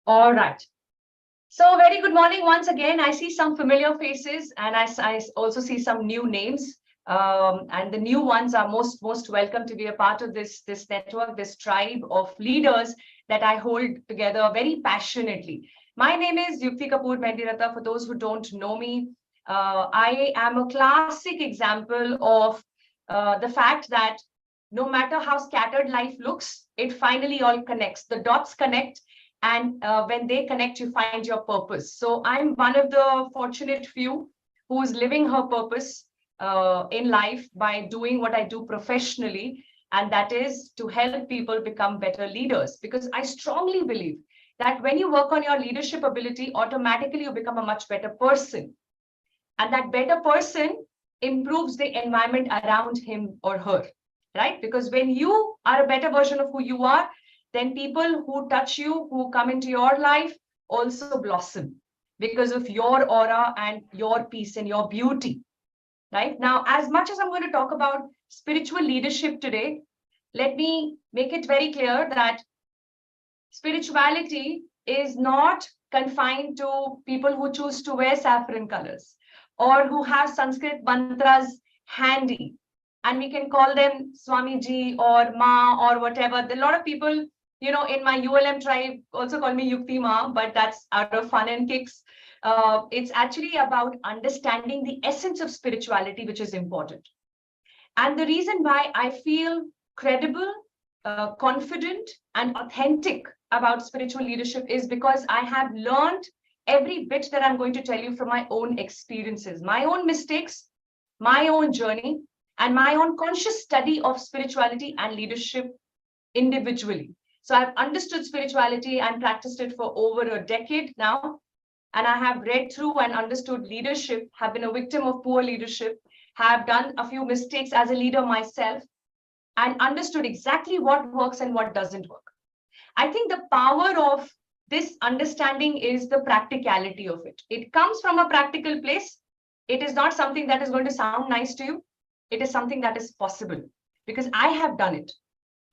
All right. So very good morning once again. I see some familiar faces and I also see some new names. And the new ones are most welcome to be a part of this network, this tribe of leaders that I hold together very passionately. My name is Yukti Kapoor Mendirata. For those who don't know me, I am a classic example of the fact that no matter how scattered life looks, it finally all connects. The dots connect, and when they connect, you find your purpose. So I'm one of the fortunate few who's living her purpose in life by doing what I do professionally, and that is to help people become better leaders. Because I strongly believe that when you work on your leadership ability, automatically you become a much better person. And that better person improves the environment around him or her, right? Because when you are a better version of who you are, then people who touch you, who come into your life, also blossom because of your aura and your peace and your beauty, right? Now, as much as I'm going to talk about spiritual leadership today, let me make it very clear that spirituality is not confined to people who choose to wear saffron colors or who have Sanskrit mantras handy. And we can call them Swamiji or Ma or whatever. A lot of people, in my ULM tribe also call me Yukti Ma, but that's out of fun and kicks. It's actually about understanding the essence of spirituality, which is important. And the reason why I feel credible, confident, and authentic about spiritual leadership is because I have learned every bit that I'm going to tell you from my own experiences, my own mistakes, my own journey, and my own conscious study of spirituality and leadership individually. So I've understood spirituality and practiced it for over a decade now. And I have read through and understood leadership, have been a victim of poor leadership, have done a few mistakes as a leader myself, and understood exactly what works and what doesn't work. I think the power of this understanding is the practicality of it. It comes from a practical place. It is not something that is going to sound nice to you. It is something that is possible because I have done it.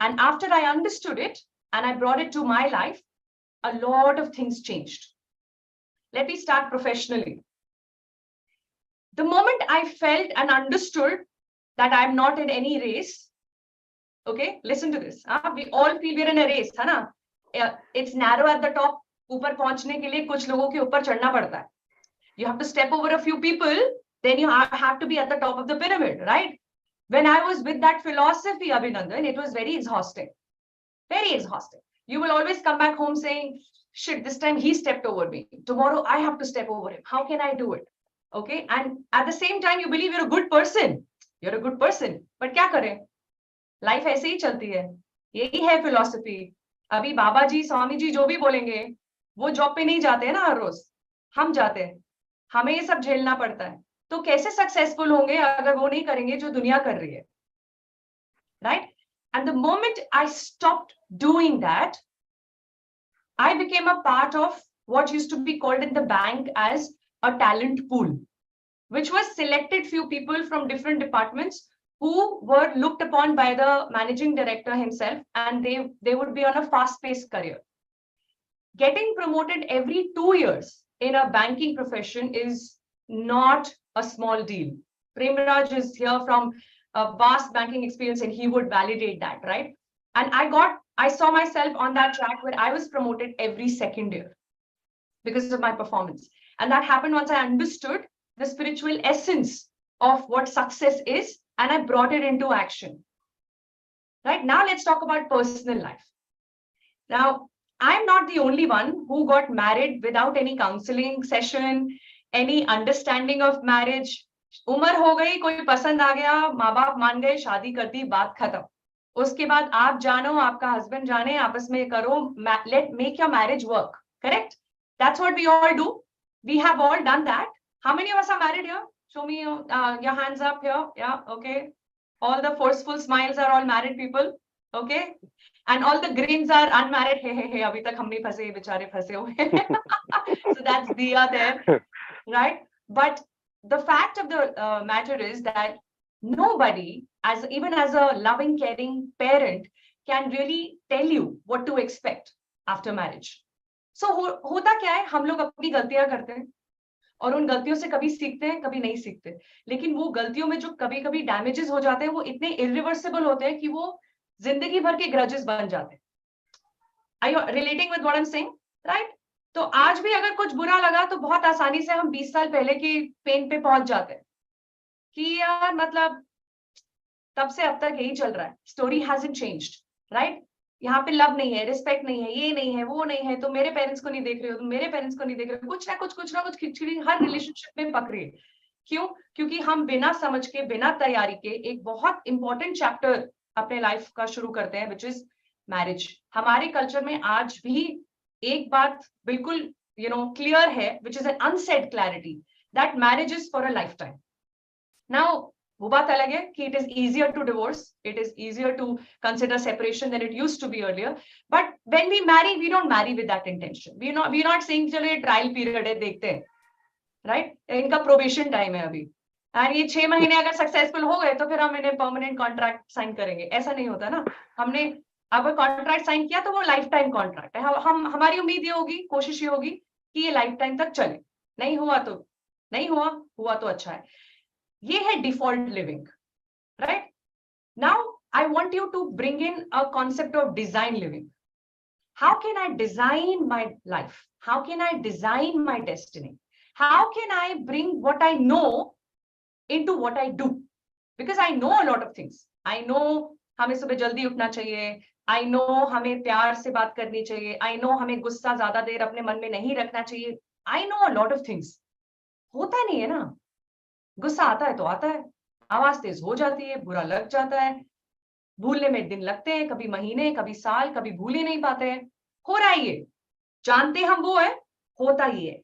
And after I understood it and I brought it to my life, a lot of things changed. Let me start professionally. The moment I felt and understood that I'm not in any race, okay, listen to this. We all feel we're in a race, है ना? It's narrow at the top. ऊपर पहुंचने के लिए कुछ लोगों के ऊपर चढ़ना पड़ता है. You have to step over a few people, then you have to be at the top of the pyramid, right? When I was with that philosophy, Abhinandan, it was very exhausting. Very exhausting. You will always come back home saying, shit, this time he stepped over me. Tomorrow I have to step over him. How can I do it? Okay. And at the same time, you believe you're a good person. You're a good person. But क्या करें? Life ऐसे ही चलती है. यही है philosophy. अभी बाबा जी, स्वामी जी जो भी बोलेंगे, वो जॉब पे नहीं जाते हैं ना हर रोज. हम जाते हैं. हमें ये सब झेलना पड़ता है. तो कैसे सक्सेसफुल होंगे अगर वो नहीं करेंगे जो दुनिया कर रही है? Right? And the moment I stopped doing that, I became a part of what used to be called in the bank as a talent pool, which was selected few people from different departments who were looked upon by the managing director himself, and they would be on a fast-paced career. Getting promoted every 2 years in a banking profession is not a small deal. Premraj is here from a vast banking experience and he would validate that, right? And I saw myself on that track where I was promoted every second year because of my performance. And that happened once I understood the spiritual essence of what success is, and I brought it into action. Right now, let's talk about personal life. Now, I'm not the only one who got married without any counseling session, any understanding of marriage. उम्र हो गई, कोई पसंद आ गया, माँ बाप मान गए, शादी कर दी, बात खत्म. उसके बाद आप जानो, आपका हस्बैंड जाने, आपस में करो, make your marriage work. Correct? That's what we all do. We have all done that. How many of us are married here? Show me your hands up here. Yeah, okay. All the forceful smiles are all married people. Okay. And all the grins are unmarried. Hey, abhi tak hum nahi phase, bechare phase hue. So that's Diya there, right? But the fact of the matter is that nobody, even as a loving, caring parent, can really tell you what to expect after marriage. सो होता क्या है, हम लोग अपनी गलतियां करते हैं और उन गलतियों से कभी सीखते हैं, कभी नहीं सीखते, लेकिन वो गलतियों में जो कभी कभी डैमेजेस हो जाते हैं वो इतने इरिवर्सिबल होते हैं कि वो जिंदगी भर के ग्रजेस बन जाते हैं। Are you relating with what I'm saying? Right? तो आज भी अगर कुछ बुरा लगा तो बहुत आसानी से हम 20 साल पहले की पेन पे पहुंच जाते हैं कि यार मतलब तब से अब तक यही चल रहा है, स्टोरी हैजंट चेंज्ड, राइट? यहाँ पे लव नहीं है, रिस्पेक्ट नहीं है, ये नहीं है, वो नहीं है, तो मेरे पेरेंट्स को नहीं देख रहे हो, तुम मेरे पेरेंट्स को नहीं देख रहे हो, कुछ ना कुछ खिचड़ी हर रिलेशनशिप में पक रही है। क्यों? क्योंकि हम बिना समझ के, बिना तैयारी के एक बहुत इंपॉर्टेंट चैप्टर अपने लाइफ का शुरू करते हैं, विच इज मैरिज। हमारे कल्चर में आज भी एक बात बिल्कुल क्लियर है, which is an unsaid clarity, that marriage is for a lifetime. Now वो बात अलग है कि it is easier to divorce, it is easier to consider separation then it used to be earlier, but when we marry we don't marry with that intention. We not saying चलो ये trial period है, देखते हैं, right? इनका probation time है अभी, और ये 6 महीने अगर सक्सेसफुल हो गए तो फिर हम इन्हें परमानेंट कॉन्ट्रैक्ट साइन करेंगे। ऐसा नहीं होता ना। हमने अगर कॉन्ट्रैक्ट साइन किया तो वो लाइफ टाइम कॉन्ट्रैक्ट है। हम हमारी उम्मीद ये होगी, कोशिश ये होगी कि ये लाइफ टाइम तक चले। नहीं हुआ तो नहीं हुआ, हुआ तो अच्छा है। ये है default living, right? Now I want you to bring in a concept of design living. How can I design my life? How can I design my destiny? How can I bring what I know into what I do? Because I know a lot of things. I know हमें सुबह जल्दी उठना चाहिए, I know हमें प्यार से बात करनी चाहिए, I know हमें गुस्सा ज्यादा देर अपने मन में नहीं रखना चाहिए, I know a lot of things. होता नहीं है ना, गुस्सा आता है तो आता है, आवाज तेज हो जाती है, बुरा लग जाता है, भूलने में दिन लगते हैं, कभी महीने, कभी साल, कभी भूल ही नहीं पाते हैं। हो रहा है ये, जानते हम वो है, होता ही है।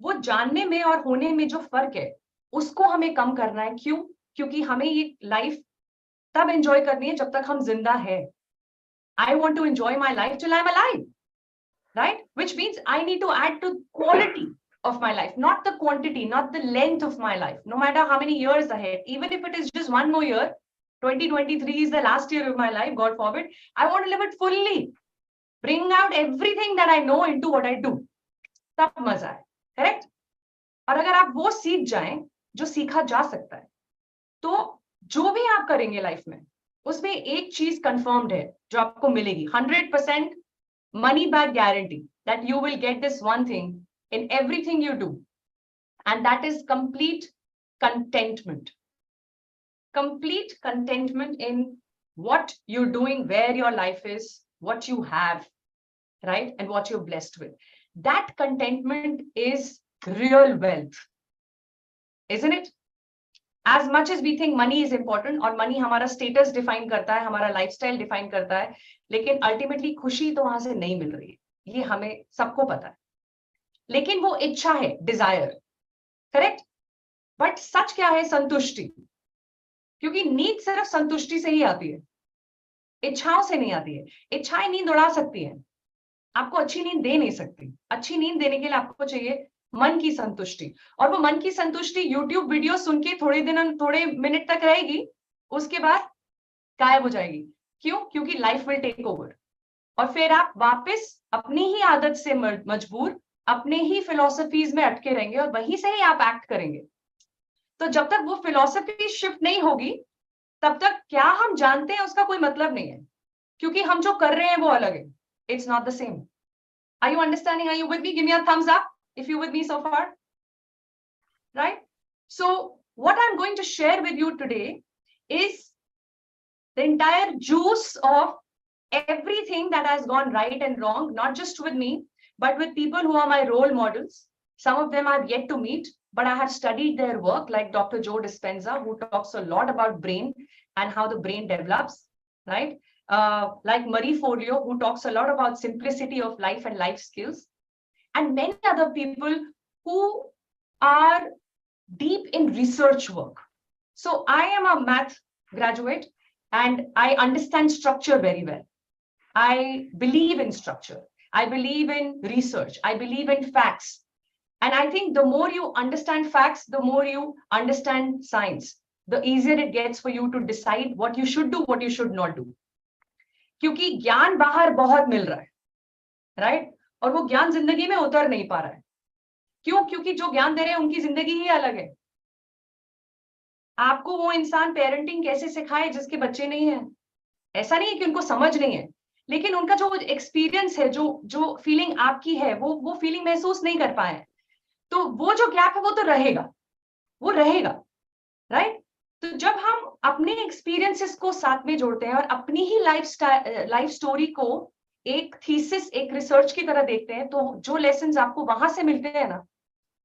वो जानने में और होने में जो फर्क है उसको हमें कम करना है। क्यों? क्योंकि हमें ये लाइफ तब एंजॉय करनी है जब तक हम जिंदा है। I want to enjoy my life till I am alive, right? Which means I need to add to quality of my life, not the quantity, not the length of my life, no matter how many years ahead, even if it is just one more year. 2023 is the last year of my life, God forbid. I want to live it fully, bring out everything that I know into what I do. तब मजा है, correct? और अगर आप वो सीख जाएं जो सीखा जा सकता है, तो जो भी आप करेंगे लाइफ में उसमें एक चीज कंफर्म्ड है जो आपको मिलेगी, 100% money back guarantee, that you will get this one thing in everything you do, and that is complete contentment. Complete contentment in what you're doing, where your life is, what you have, right? And what you're blessed with. That contentment is real wealth, isn't it? As much as we think money is important, और money हमारा status define करता है, हमारा lifestyle define करता है, लेकिन ultimately खुशी तो वहां से नहीं मिल रही है, ये हमें सबको पता है। लेकिन वो इच्छा है, डिजायर, करेक्ट? बट सच क्या है? संतुष्टि। क्योंकि नींद सिर्फ संतुष्टि से ही आती है, इच्छाओं से नहीं आती है। इच्छाएं नींद उड़ा सकती है, आपको अच्छी नींद दे नहीं सकती। अच्छी नींद देने के लिए आपको चाहिए मन की संतुष्टि, और वो मन की संतुष्टि यूट्यूब वीडियो सुन के थोड़े मिनट तक रहेगी, उसके बाद गायब हो जाएगी। क्यों? क्योंकि लाइफ विल टेक ओवर, और फिर आप वापस अपनी ही आदत से मजबूर, अपने ही फिलॉसफीज में अटके रहेंगे और वहीं से ही आप एक्ट करेंगे। तो जब तक वो फिलॉसफी शिफ्ट नहीं होगी, तब तक क्या हम जानते हैं उसका कोई मतलब नहीं है, क्योंकि हम जो कर रहे हैं वो अलग है। It's not the same. Are you understanding? Are you with me? Give me a thumbs up if you with me so far, right? So what I am going to share with you today is the entire juice of everything that has gone right and wrong, not just with me, but with people who are my role models. Some of them I've yet to meet, but I have studied their work, like Dr. Joe Dispenza, who talks a lot about brain and how the brain develops, right? Like Marie Forleo, who talks a lot about simplicity of life and life skills, and many other people who are deep in research work. So I am a math graduate and I understand structure very well. I believe in structure. I believe in research. I believe in facts. And I think the more you understand facts, the more you understand science, the easier it gets for you to decide what you should do, what you should not do. क्योंकि ज्ञान बाहर बहुत मिल रहा है, right? और वो ज्ञान जिंदगी में उतर नहीं पा रहा है। क्यों? क्योंकि जो ज्ञान दे रहे हैं उनकी जिंदगी ही अलग है। आपको वो इंसान पेरेंटिंग कैसे सिखाए जिसके बच्चे नहीं है? ऐसा नहीं है कि उनको समझ नहीं है, लेकिन उनका जो एक्सपीरियंस है, जो जो फीलिंग आपकी है, वो फीलिंग महसूस नहीं कर पाए। तो वो जो गैप है वो तो रहेगा, वो रहेगा, राइट? तो जब हम अपने एक्सपीरियंसेस को साथ में जोड़ते हैं और अपनी ही लाइफ स्टोरी को एक थीसिस, एक रिसर्च की तरह देखते हैं, तो जो लेसन्स आपको वहां से मिलते हैं ना,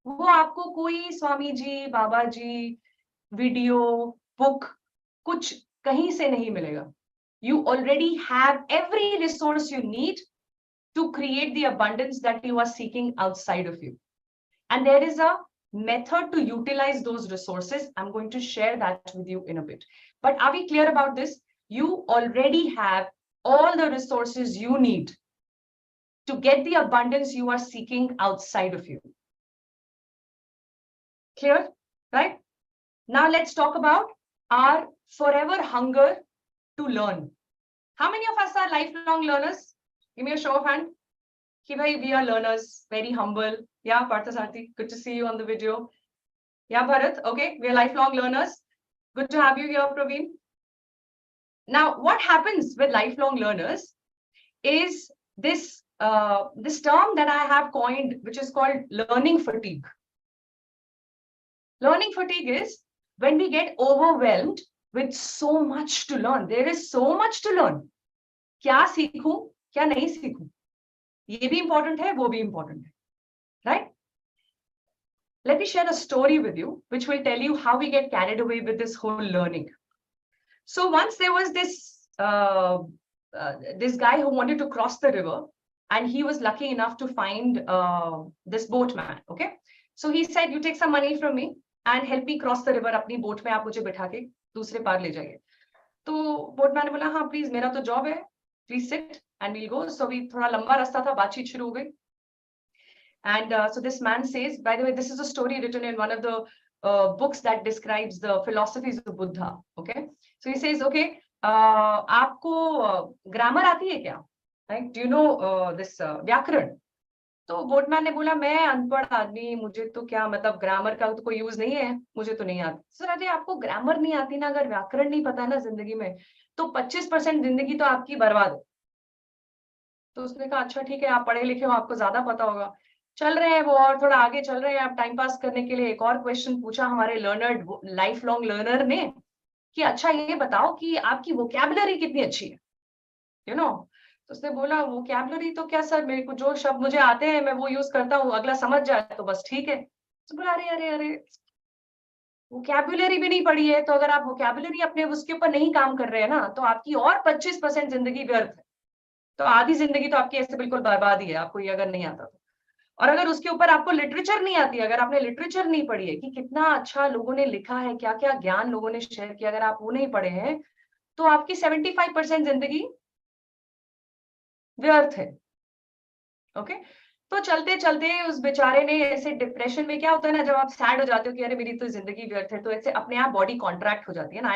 वो आपको कोई स्वामी जी, बाबा जी, वीडियो, बुक, कुछ कहीं से नहीं मिलेगा। You already have every resource you need to create the abundance that you are seeking outside of you. And there is a method to utilize those resources. I'm going to share that with you in a bit. But are we clear about this? You already have all the resources you need to get the abundance you are seeking outside of you. Clear? Right? Now let's talk about our forever hunger to learn. How many of us are lifelong learners? Give me a show of hand. We are learners, very humble. Yeah, Parthasarthi, good to see you on the video. Yeah, Bharat, okay, we are lifelong learners. Good to have you here, Praveen. Now, what happens with lifelong learners is this, this term that I have coined, which is called learning fatigue. Learning fatigue is when we get overwhelmed with so much to learn. There is so much to learn. क्या सीखूं, क्या नहीं सीखूं, ये भी important है, वो भी important है, right? Let me share a story with you, which will tell you how we get carried away with this whole learning. So once there was this guy who wanted to cross the river, and he was lucky enough to find this boatman. Okay, so he said, "You take some money from me and help me cross the river. अपनी boat में आप मुझे बिठा के दूसरे पार ले जाइए." तो boatman ने बोला, "हाँ, please, मेरा तो job है. Please sit and we'll go." So we थोड़ा लंबा रास्ता था, बातचीत शुरू हो गई. And so this man says, by the way, this is a story written in one of the books that describes the philosophies of Buddha. Okay, so he says, "Okay, आपको grammar आती है क्या? Right? Do you know this व्याकरण?" तो boatman ने बोला, "मैं अनपढ़ आदमी, मुझे तो क्या मतलब ग्रामर का तो कोई यूज नहीं है, मुझे तो नहीं आता." सर, अरे आपको ग्रामर नहीं आती ना, अगर व्याकरण नहीं पता है ना जिंदगी में, तो 25% जिंदगी तो आपकी बर्बाद है। तो उसने कहा, "अच्छा ठीक है, आप पढ़े लिखे हो, आपको ज्यादा पता होगा।" चल रहे हैं वो और थोड़ा आगे चल रहे हैं। आप टाइम पास करने के लिए एक और क्वेश्चन पूछा हमारे लर्नर, लाइफ लॉन्ग लर्नर ने, कि अच्छा ये बताओ कि आपकी वोकैबुलरी कितनी अच्छी है, यू नो। तो उसने बोला, वोकैबुलरी तो क्या सर, मेरे को जो शब्द मुझे आते हैं मैं वो यूज करता हूँ, अगला समझ जाए तो बस ठीक है। तो बोला, अरे अरे अरे, वोकैबुलरी भी नहीं पढ़ी है, तो अगर आप वोकैबुलरी अपने उसके ऊपर नहीं काम कर रहे हैं ना, तो आपकी और 25% जिंदगी व्यर्थ है। तो आधी जिंदगी तो आपकी ऐसे बिल्कुल बर्बाद ही है, आपको ये अगर नहीं आता तो। और अगर उसके ऊपर आपको लिटरेचर नहीं आती, अगर आपने लिटरेचर नहीं पढ़ी है कि कितना अच्छा लोगों ने लिखा है, क्या क्या ज्ञान लोगों ने शेयर किया, अगर आप वो नहीं पढ़े हैं, तो आपकी 75% जिंदगी व्यर्थ है। ओके, तो चलते चलते उस बेचारे ने ऐसे, डिप्रेशन में क्या होता है ना, जब आप सैड हो जाते हो कि अरे मेरी तो जिंदगी व्यर्थ है, तो ऐसे अपने आप बॉडी कॉन्ट्रैक्ट हो जाती है ना।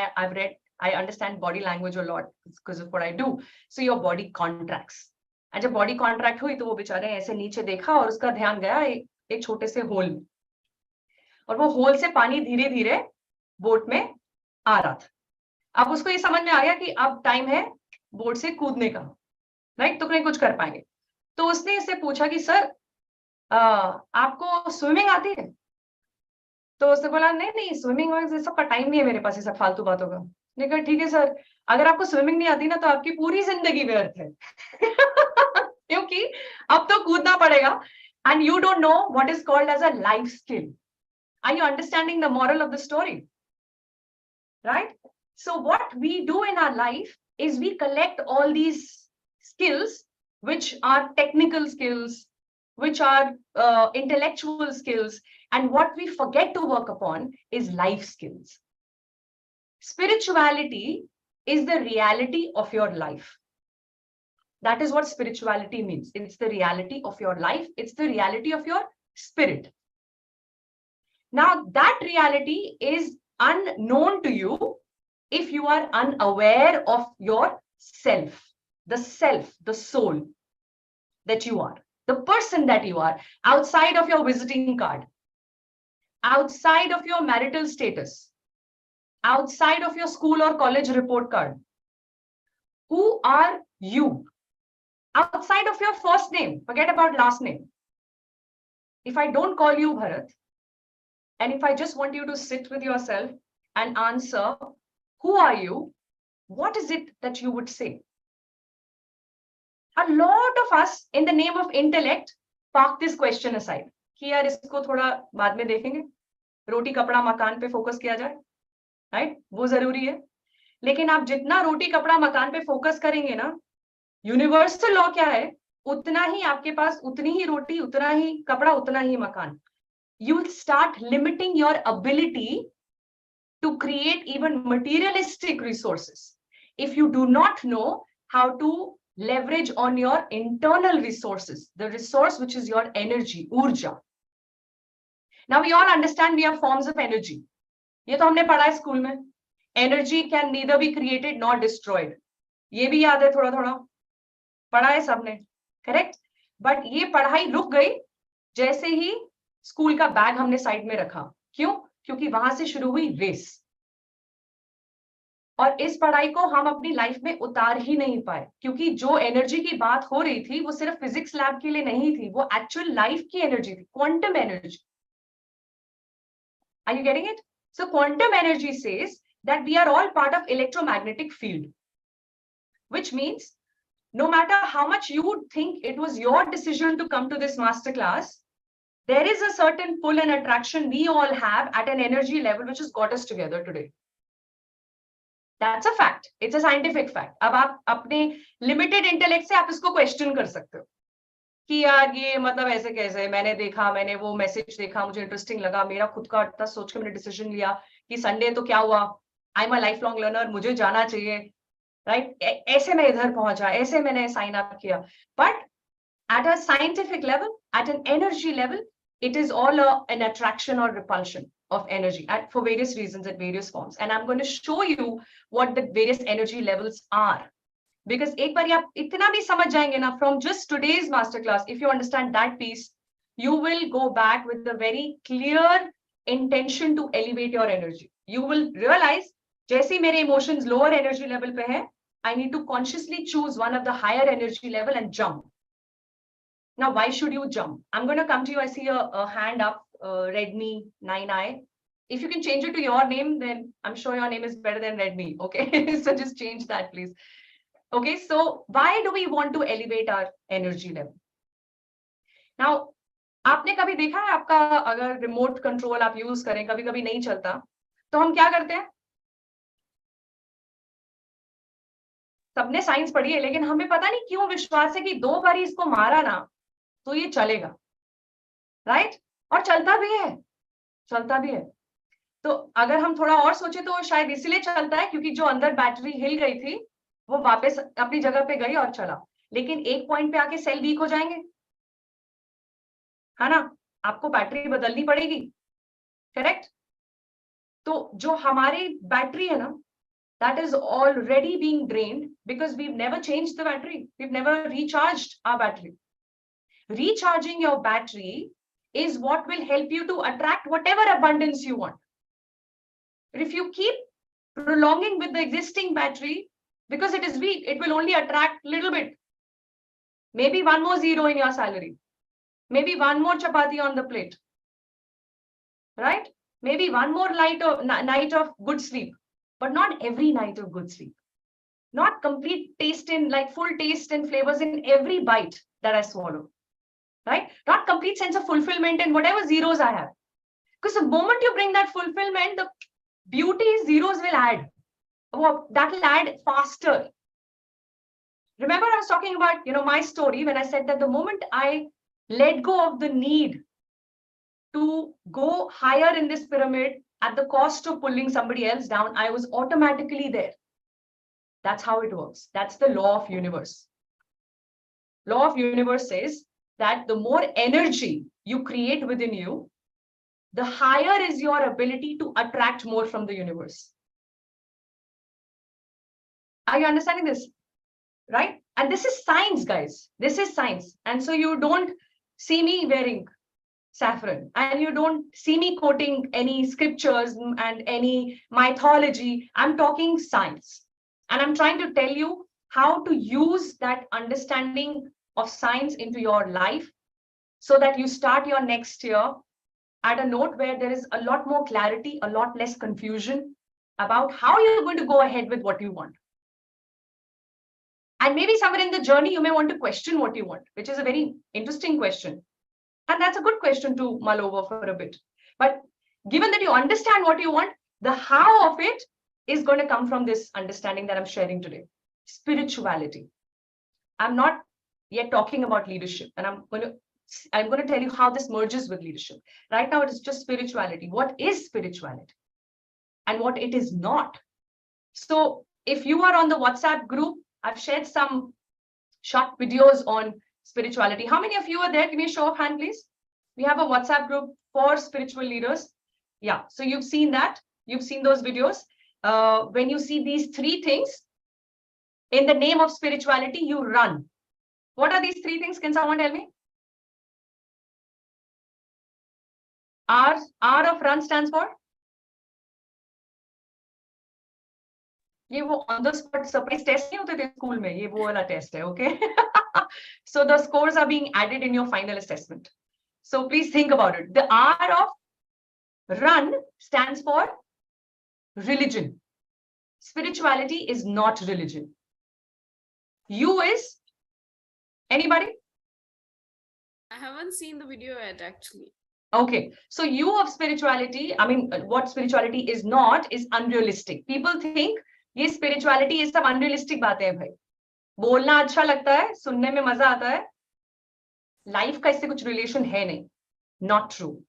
I understand body language a lot because of what I do, so your body contracts. और जब बॉडी कॉन्ट्रैक्ट हुई तो वो बेचारे ऐसे नीचे देखा और उसका ध्यान गया एक छोटे से होल में, और वो होल से पानी धीरे धीरे बोट में आ रहा था। अब उसको ये समझ में आ गया कि अब टाइम है बोट से कूदने का, राइट, तो नहीं कुछ कर पाएंगे। तो उसने इससे पूछा कि सर, आपको स्विमिंग आती है? तो उसने बोला, नहीं नहीं, स्विमिंग सबका टाइम नहीं है मेरे पास ये सब फालतू बातों का। मैंने कहा, ठीक है सर, अगर आपको स्विमिंग नहीं आती ना, तो आपकी पूरी जिंदगी व्यर्थ है। क्योंकि अब तो कूदना पड़ेगा, and you don't know what is called as a life skill. Are you understanding the moral of the story? Right? So what we do in our life is we collect all these skills, which are technical skills, which are intellectual skills, and what we forget to work upon is life skills. Spirituality is the reality of your life. That is what spirituality means. It's the reality of your life. It's the reality of your spirit. Now, that reality is unknown to you if you are unaware of your self, the soul that you are. the person that you are, outside of your visiting card, outside of your marital status, outside of your school or college report card. Who are you? Outside of your first name, forget about last name. If I don't call you Bharat, and if I just want you to sit with yourself and answer, who are you? What is it that you would say? A lot of us, in the name of intellect, park this question aside. कि यार इसको थोड़ा बाद में देखेंगे, रोटी कपड़ा मकान पे फोकस किया जाए, राइट? वो जरूरी है. लेकिन आप जितना रोटी कपड़ा मकान पे फोकस करेंगे ना, यूनिवर्सल लॉ क्या है? उतना ही आपके पास, उतनी ही रोटी, उतना ही कपड़ा, उतना ही मकान. You will start limiting your ability to create even materialistic resources if you do not know how to leverage on your internal resources, the resource which is your energy, urja. Now we all understand we are forms of energy. ये तो हमने पढ़ा है school में. Energy can neither be created nor destroyed. ये भी याद है थोड़ा थोड़ा, पढ़ा है सबने, करेक्ट? बट ये पढ़ाई रुक गई जैसे ही स्कूल का बैग हमने साइड में रखा. क्यों? क्योंकि वहां से शुरू हुई रेस. और इस पढ़ाई को हम अपनी लाइफ में उतार ही नहीं पाए, क्योंकि जो एनर्जी की बात हो रही थी वो सिर्फ फिजिक्स लैब के लिए नहीं थी, वो एक्चुअल लाइफ की एनर्जी थी, quantum energy. Are you getting it? So quantum energy says that we are all part of electromagnetic field, which means no matter how much you would think it was your decision to come to this masterclass, there is a certain pull and attraction we all have at an energy level which has got us together today. That's a fact. It's a scientific fact. अब आप अपने limited intellect से आप इसको question कर सकते हो कि यार ये मतलब ऐसे कैसे, मैंने देखा, मैंने वो मैसेज देखा, मुझे इंटरेस्टिंग लगा, मेरा खुद का इतना सोच के मैंने डिसीजन लिया कि संडे तो क्या हुआ, I am a life long learner, मुझे जाना चाहिए, राइट? ऐसे मैं इधर पहुंचा, ऐसे मैंने साइन अप किया. But at a scientific level, at an energy level, it is all an attraction or repulsion of energy for various reasons at various forms. And I'm going to show you what the various energy levels are. Because एक बार आप इतना भी समझ जाएंगे ना, from just today's masterclass, if you understand that piece, you will go back with a very clear intention to elevate your energy. You will realize, जैसे मेरे emotions lower energy level पे है, I need to consciously choose one of the higher energy level and jump. Now, why should you jump? I'm going to come to you. I see a hand up, Redmi 9i. If you can change it to your name, then I'm sure your name is better than Redmi. Okay, so just change that, please. Okay, so why do we want to elevate our energy level? Now, आपने कभी देखा है आपका अगर remote control आप use करें, कभी कभी नहीं चलता, तो हम क्या करते हैं? सबने साइंस पढ़ी है, लेकिन हमें पता नहीं क्यों विश्वास है कि 2 बार इसको मारा ना तो ये चलेगा, राइट? और चलता भी है, चलता भी है. तो अगर हम थोड़ा और सोचे तो शायद इसलिए चलता है क्योंकि जो अंदर बैटरी हिल गई थी वो वापस अपनी जगह पे गई और चला. लेकिन एक पॉइंट पे आके सेल वीक हो जाएंगे, है ना? आपको बैटरी बदलनी पड़ेगी, करेक्ट? तो जो हमारी बैटरी है ना, that is already being drained because we've never changed the battery. We've never recharged our battery. Recharging your battery is what will help you to attract whatever abundance you want. But if you keep prolonging with the existing battery, because it is weak, it will only attract a little bit. Maybe one more zero in your salary. Maybe one more chapati on the plate. Right? Maybe one more night of good sleep. But not every night of good sleep. Not complete taste in, like full taste and flavors in every bite that I swallow. Right? Not complete sense of fulfillment in whatever zeros I have. Because the moment you bring that fulfillment, the beauty zeros will add. That will add faster. Remember I was talking about, my story when I said that the moment I let go of the need to go higher in this pyramid at the cost of pulling somebody else down, I was automatically there. That's how it works. That's the law of universe. Law of universe says that the more energy you create within you, the higher is your ability to attract more from the universe. Are you understanding this? Right? And this is science, guys. This is science. And so you don't see me wearing saffron, and you don't see me quoting any scriptures and any mythology. I'm talking science. And I'm trying to tell you how to use that understanding of science into your life so that you start your next year at a note where there is a lot more clarity, a lot less confusion about how you're going to go ahead with what you want. And maybe somewhere in the journey, you may want to question what you want, which is a very interesting question. And that's a good question to mull over for a bit. But given that you understand what you want, the how of it is going to come from this understanding that I'm sharing today. Spirituality. I'm not yet talking about leadership, and I'm going to tell you how this merges with leadership. Right now, it is just spirituality. What is spirituality? And what it is not. So if you are on the WhatsApp group, I've shared some short videos on spirituality. How many of you are there? Give me a show of hand, please. We have a WhatsApp group for spiritual leaders. Yeah, so you've seen that. You've seen those videos. When you see these three things, in the name of spirituality, you run. What are these three things? Can someone tell me? R of run stands for? ये वो on the spot surprise test नहीं होते थे school में, ये वो वाला test है, okay? So the scores are being added in your final assessment. So please think about it. The R of run stands for religion. Spirituality is not religion. U is anybody? I haven't seen the video yet, actually. Okay, so U of spirituality, I mean, what spirituality is not is unrealistic. People think ये spirituality ये सब unrealistic बातें हैं भाई. बोलना अच्छा लगता है, सुनने में मजा आता है. Life का इससे कुछ relation है नहीं. Not true.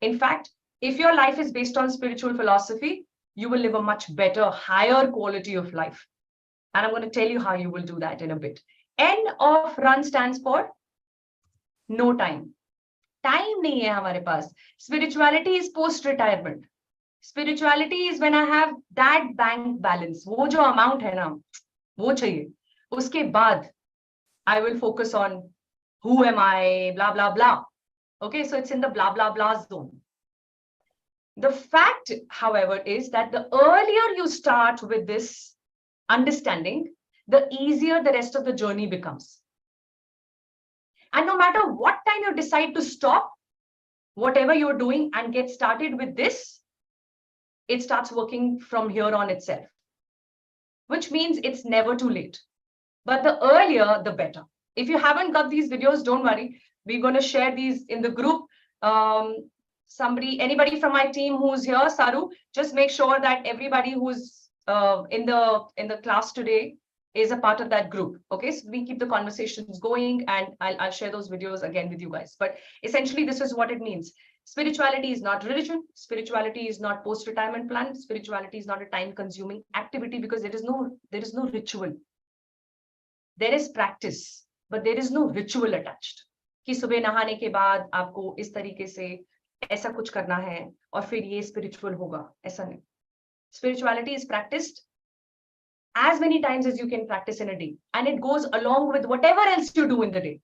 In fact, if your life is based on spiritual philosophy, you will live a much better, higher quality of life. And I'm going to tell you how you will do that in a bit. N of run stands for no time. Time nahi hai hamare paas. Spirituality is post-retirement. Spirituality is when I have that bank balance. वो जो amount है ना, वो चाहिए. उसके बाद, I will focus on who am I, blah, blah, blah. Okay, so it's in the blah, blah, blah zone. The fact, however, is that the earlier you start with this understanding, the easier the rest of the journey becomes. And no matter what time you decide to stop whatever you're doing and get started with this, it starts working from here on itself, which means it's never too late. But the earlier, the better. If you haven't got these videos, don't worry. We're going to share these in the group. Anybody from my team who's here, Saru, just make sure that everybody who's in the class today is a part of that group. Okay, so we keep the conversations going, and I'll share those videos again with you guys. But essentially, this is what it means. Spirituality is not religion. Spirituality is not post-retirement plan. Spirituality is not a time-consuming activity because there is no ritual. There is practice, but there is no ritual attached. कि सुबह नहाने के बाद आपको इस तरीके से ऐसा कुछ करना है और फिर ये spiritual होगा, ऐसा नहीं. Spirituality is practiced as many times as you can practice in a day, and it goes along with whatever else you do in the day.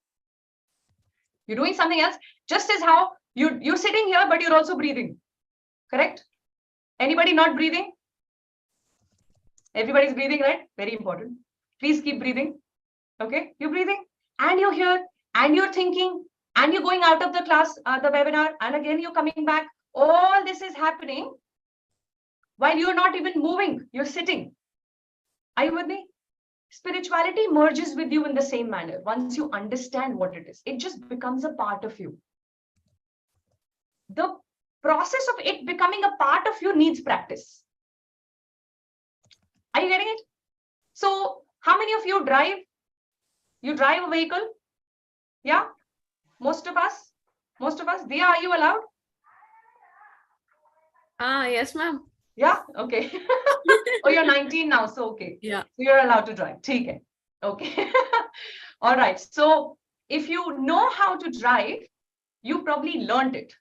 You're doing something else, just as how you're sitting here, but you're also breathing. Correct? Anybody not breathing? Everybody's breathing, right? Very important. Please keep breathing. Okay, you're breathing, and you're here, and you're thinking, and you're going out of the class, the webinar, and again you're coming back. All this is happening while you're not even moving, you're sitting. Are you with me? Spirituality merges with you in the same manner. Once you understand what it is, it just becomes a part of you. The process of it becoming a part of you needs practice. Are you getting it? So how many of you drive? You drive a vehicle? Yeah? Most of us? Diya, are you allowed? Yes, ma'am. Yeah? Okay. Oh, you're 19 now, so okay. Yeah. So you're allowed to drive. Theek hai. Okay. All right. So if you know how to drive, you probably learned it.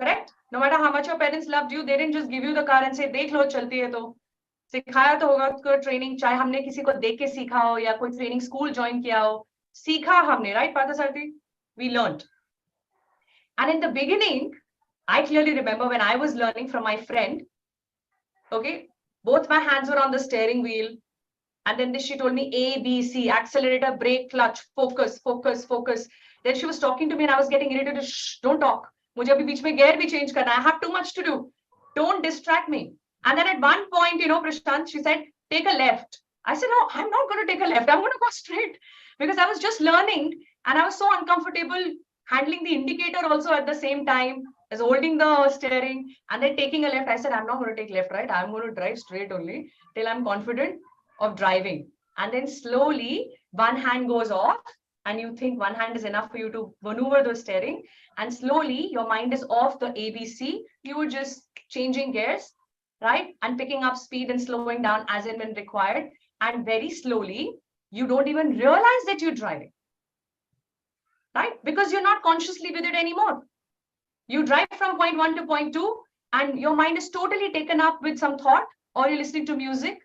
Correct? No matter how much your parents loved you, they didn't just give you the car and say, dekh lo, chalti hai to. सिखाया तो होगा उसको training, चाहे हमने किसी को देख के सीखा हो या कोई ट्रेनिंग स्कूल ज्वाइन किया हो, सीखा हमने, right Parthasarathy? We learned. And in the beginning, I clearly remember when I was learning from my friend, okay, both my hands were on the steering wheel. And then she told me A, B, C, accelerator, brake, clutch, focus, focus, focus. Then she was talking to me and I was getting irritated. Shh, don't talk. मुझे अभी बीच में gear भी change करना है. I have too much to do. Don't distract me. And then at one point, Prashant, she said, take a left. I said, no, I'm not going to take a left. I'm going to go straight because I was just learning and I was so uncomfortable handling the indicator also at the same time as holding the steering and then taking a left. I said, I'm not going to take left, right? I'm going to drive straight only till I'm confident of driving. And then slowly one hand goes off and you think one hand is enough for you to maneuver the steering, and slowly your mind is off the ABC. You were just changing gears, right, and picking up speed and slowing down as and when required, and very slowly you don't even realize that you're driving, right, because you're not consciously with it anymore. You drive from point 1 to point 2 and your mind is totally taken up with some thought, or you're listening to music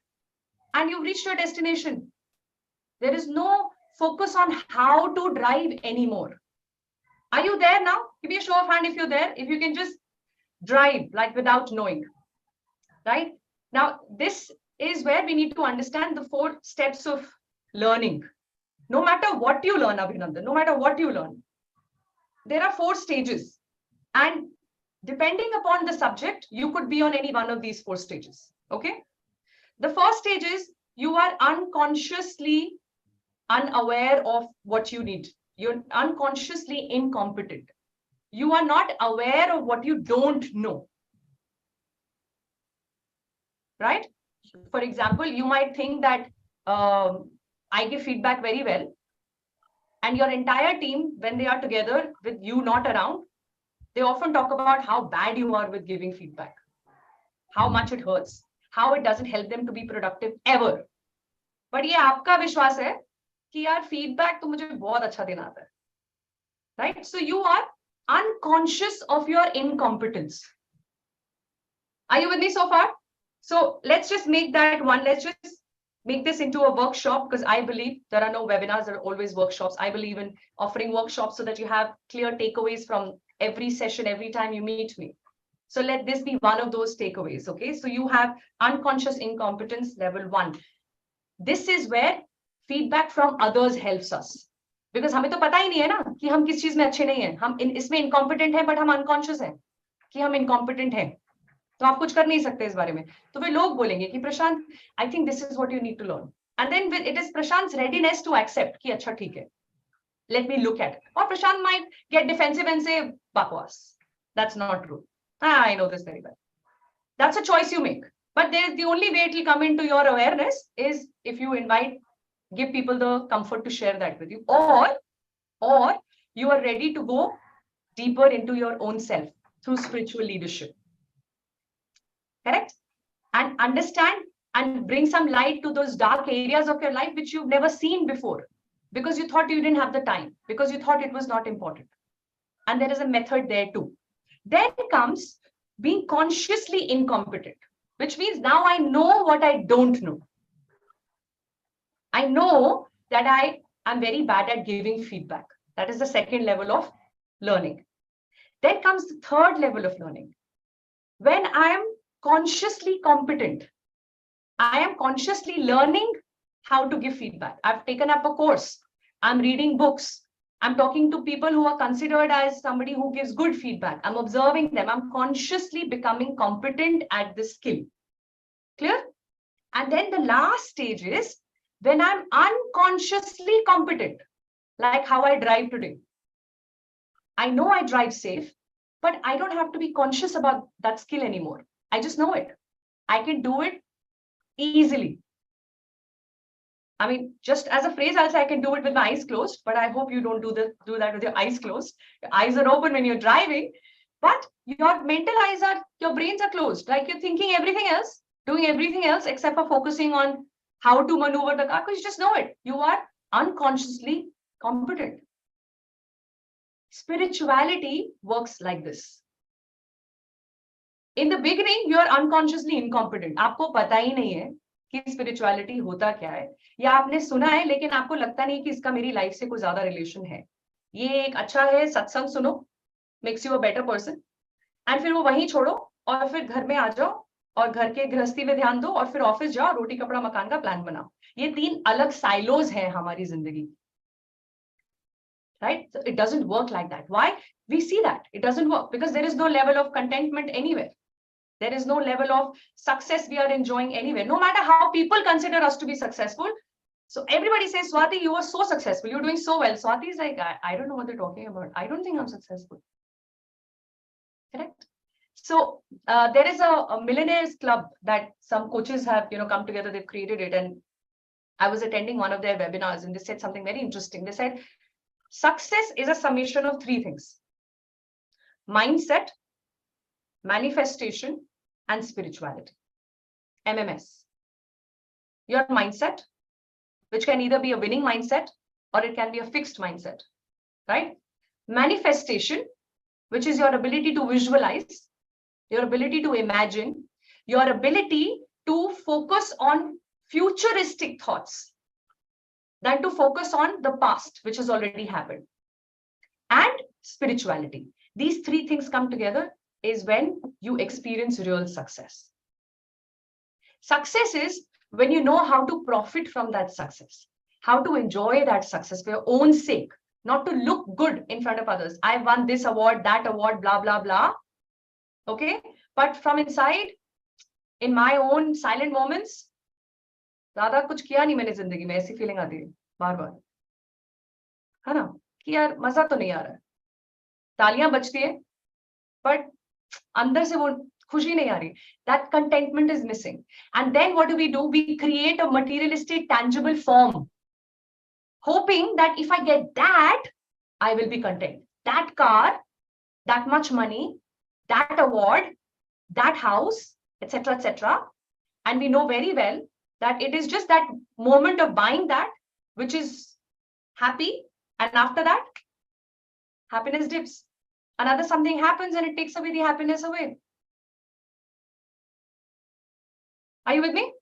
and you've reached your destination. There is no focus on how to drive anymore. Are you there now? Give me a show of hand if you're there, if you can just drive like without knowing, right? Now, this is where we need to understand the 4 steps of learning. No matter what you learn, Abhinandan, no matter what you learn, there are 4 stages. And depending upon the subject, you could be on any one of these 4 stages, okay? The first stage is you are unconsciously unaware of what you need. You're unconsciously incompetent. You are not aware of what you don't know, right? For example, you might think that I give feedback very well, and your entire team, when they are together with you not around, they often talk about how bad you are with giving feedback, how much it hurts, how it doesn't help them to be productive ever. But ये आपका विश्वास है कि यार feedback तो मुझे बहुत अच्छा देना आता है, right? So you are unconscious of your incompetence. Are you with me so far? So let's just make that one. Let's just make this into a workshop, because I believe there are no webinars, there are always workshops. I believe in offering workshops so that you have clear takeaways from every session, every time you meet me. So let this be one of those takeaways, okay? So you have unconscious incompetence level 1. This is where feedback from others helps us. Because हमें तो पता ही नहीं है ना कि हम किस चीज में अच्छे नहीं हैं. हम इसमें incompetent हैं, but हम unconscious हैं कि हम incompetent हैं. तो आप कुछ कर नहीं सकते इस बारे में. तो वे लोग बोलेंगे कि प्रशांत, I think this is what you need to learn. And then it is Prashant's readiness to accept कि अच्छा ठीक है, let me look at it. Or Prashant might get defensive and say, bakwas. That's not true. I know this very well. That's a choice you make. But there's the only way it will come into your awareness is if you give people the comfort to share that with you. Or you are ready to go deeper into your own self through spiritual leadership. Correct? And understand and bring some light to those dark areas of your life which you've never seen before, because you thought you didn't have the time, because you thought it was not important. And there is a method there too. Then comes being consciously incompetent, which means now I know what I don't know. I know that I am very bad at giving feedback. That is the second level of learning. Then comes the third level of learning. When I am consciously competent, I am consciously learning how to give feedback. I've taken up a course. I'm reading books. I'm talking to people who are considered as somebody who gives good feedback. I'm observing them. I'm consciously becoming competent at this skill. Clear? And then the last stage is when I'm unconsciously competent, like how I drive today. I know I drive safe, but I don't have to be conscious about that skill anymore. I just know it. I can do it easily. I mean, just as a phrase, I'll say I can do it with my eyes closed, but I hope you don't do that with your eyes closed. Your eyes are open when you're driving, but your mental eyes your brains are closed. Like you're thinking everything else, doing everything else except for focusing on how to maneuver the car, because you just know it. You are unconsciously competent. Spirituality works like this. In the beginning, you are unconsciously incompetent. आपको पता ही नहीं है कि spirituality होता क्या है, या आपने सुना है लेकिन आपको लगता नहीं कि इसका मेरी लाइफ से कोई ज्यादा रिलेशन है. ये एक अच्छा है, सत्संग सुनो, makes you a better person, and फिर वो वहीं छोड़ो और फिर घर में आ जाओ और घर के गृहस्थी में ध्यान दो और फिर ऑफिस जाओ, रोटी कपड़ा मकान का प्लान बनाओ. ये 3 अलग साइलोज हैं हमारी जिंदगी. Right? So it doesn't work like that. Why? We see that it doesn't work because there is no level of contentment anywhere. There is no level of success we are enjoying anywhere, no matter how people consider us to be successful. So everybody says, Swati, you are so successful. You're doing so well. Swati is like, I don't know what they're talking about. I don't think I'm successful. Correct? So there is a millionaires club that some coaches have, come together. They've created it. And I was attending one of their webinars and they said something very interesting. They said, success is a summation of 3 things: mindset, manifestation, and spirituality. MMS. Your mindset, which can either be a winning mindset or it can be a fixed mindset, right? Manifestation, which is your ability to visualize, your ability to imagine, your ability to focus on futuristic thoughts than to focus on the past, which has already happened. And spirituality. These 3 things come together is when you experience real success. Success is when you know how to profit from that success, how to enjoy that success for your own sake, not to look good in front of others. I won this award, that award, blah, blah, blah. Okay. But from inside, in my own silent moments, ज़्यादा कुछ किया नहीं मैंने जिंदगी में, ऐसी feeling आती है बार बार, है ना, कि यार मजा तो नहीं आ रहा है, तालियां बजती है बट अंदर से वो खुशी नहीं आ रही. That contentment is missing. And then what do? We create a materialistic, tangible form, hoping that if I get that, I will be content. That car, that much money, that award, that house, etc., etc. And we know very well that it is just that moment of buying that which is happy, and after that, happiness dips. Another something happens and it takes away the happiness away. Are you with me?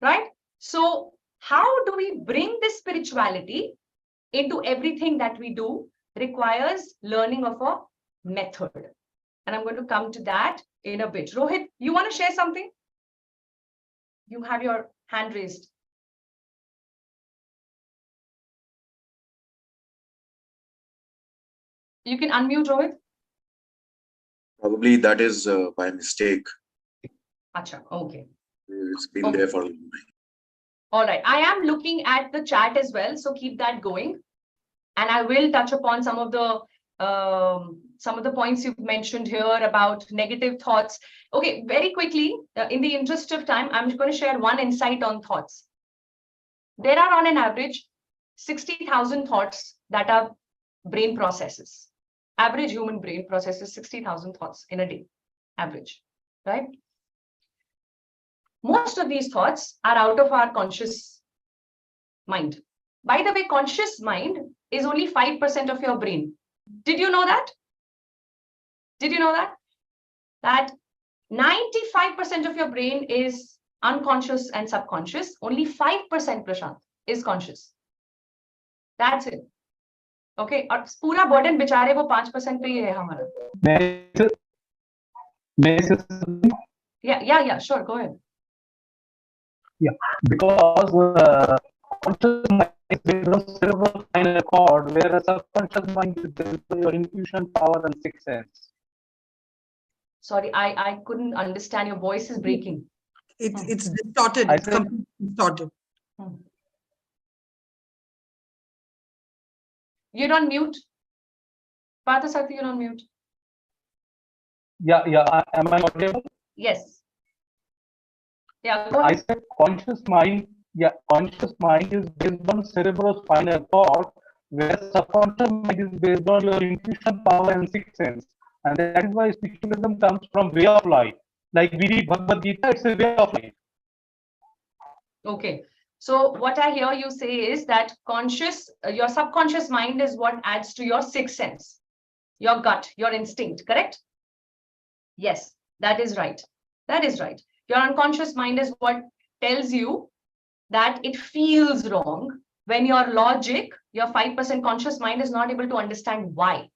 Right? So how do we bring this spirituality into everything that we do? Requires learning of a method. And I'm going to come to that in a bit. Rohit, you want to share something? You have your hand raised. You can unmute, Rohit. Probably that is by mistake. Acha, okay. It's been Okay. there for a long time. All right. I am looking at the chat as well, so keep that going. And I will touch upon some of the points you've mentioned here about negative thoughts. Okay, very quickly, in the interest of time, I'm going to share one insight on thoughts. There are on an average 60,000 thoughts that are brain processes. Average human brain processes 60,000 thoughts in a day, average, right? Most of these thoughts are out of our conscious mind. By the way, conscious mind is only 5% of your brain. Did you know that? Did you know that? That 95% of your brain is unconscious and subconscious. Only 5%, Prashant, is conscious. That's it. Okay. और पूरा burden बेचारे वो 5% पे ही है हमारा. Yeah, sure, go ahead. Yeah, because conscious mind is based on cerebral spinal cord, whereas subconscious mind is based on your intuition, power, and sixth sense. Sorry, I couldn't understand. Your voice is breaking. It's distorted. I It's said- completely distorted. You're on mute. Parthasakti, you're on mute. Yeah. Am I audible? Yes. Yeah, go I ahead. said conscious mind. Yeah, conscious mind is based on cerebrospinal cord, whereas subconscious mind is based on your intuition, power, and sixth sense. And that is why spiritualism comes from way of life. Like we read Bhagavad Gita, it's a way of life. Okay. So what I hear you say is that your subconscious mind is what adds to your sixth sense, your gut, your instinct, correct? Yes, that is right. That is right. Your unconscious mind is what tells you that it feels wrong when your logic, your 5% conscious mind is not able to understand why.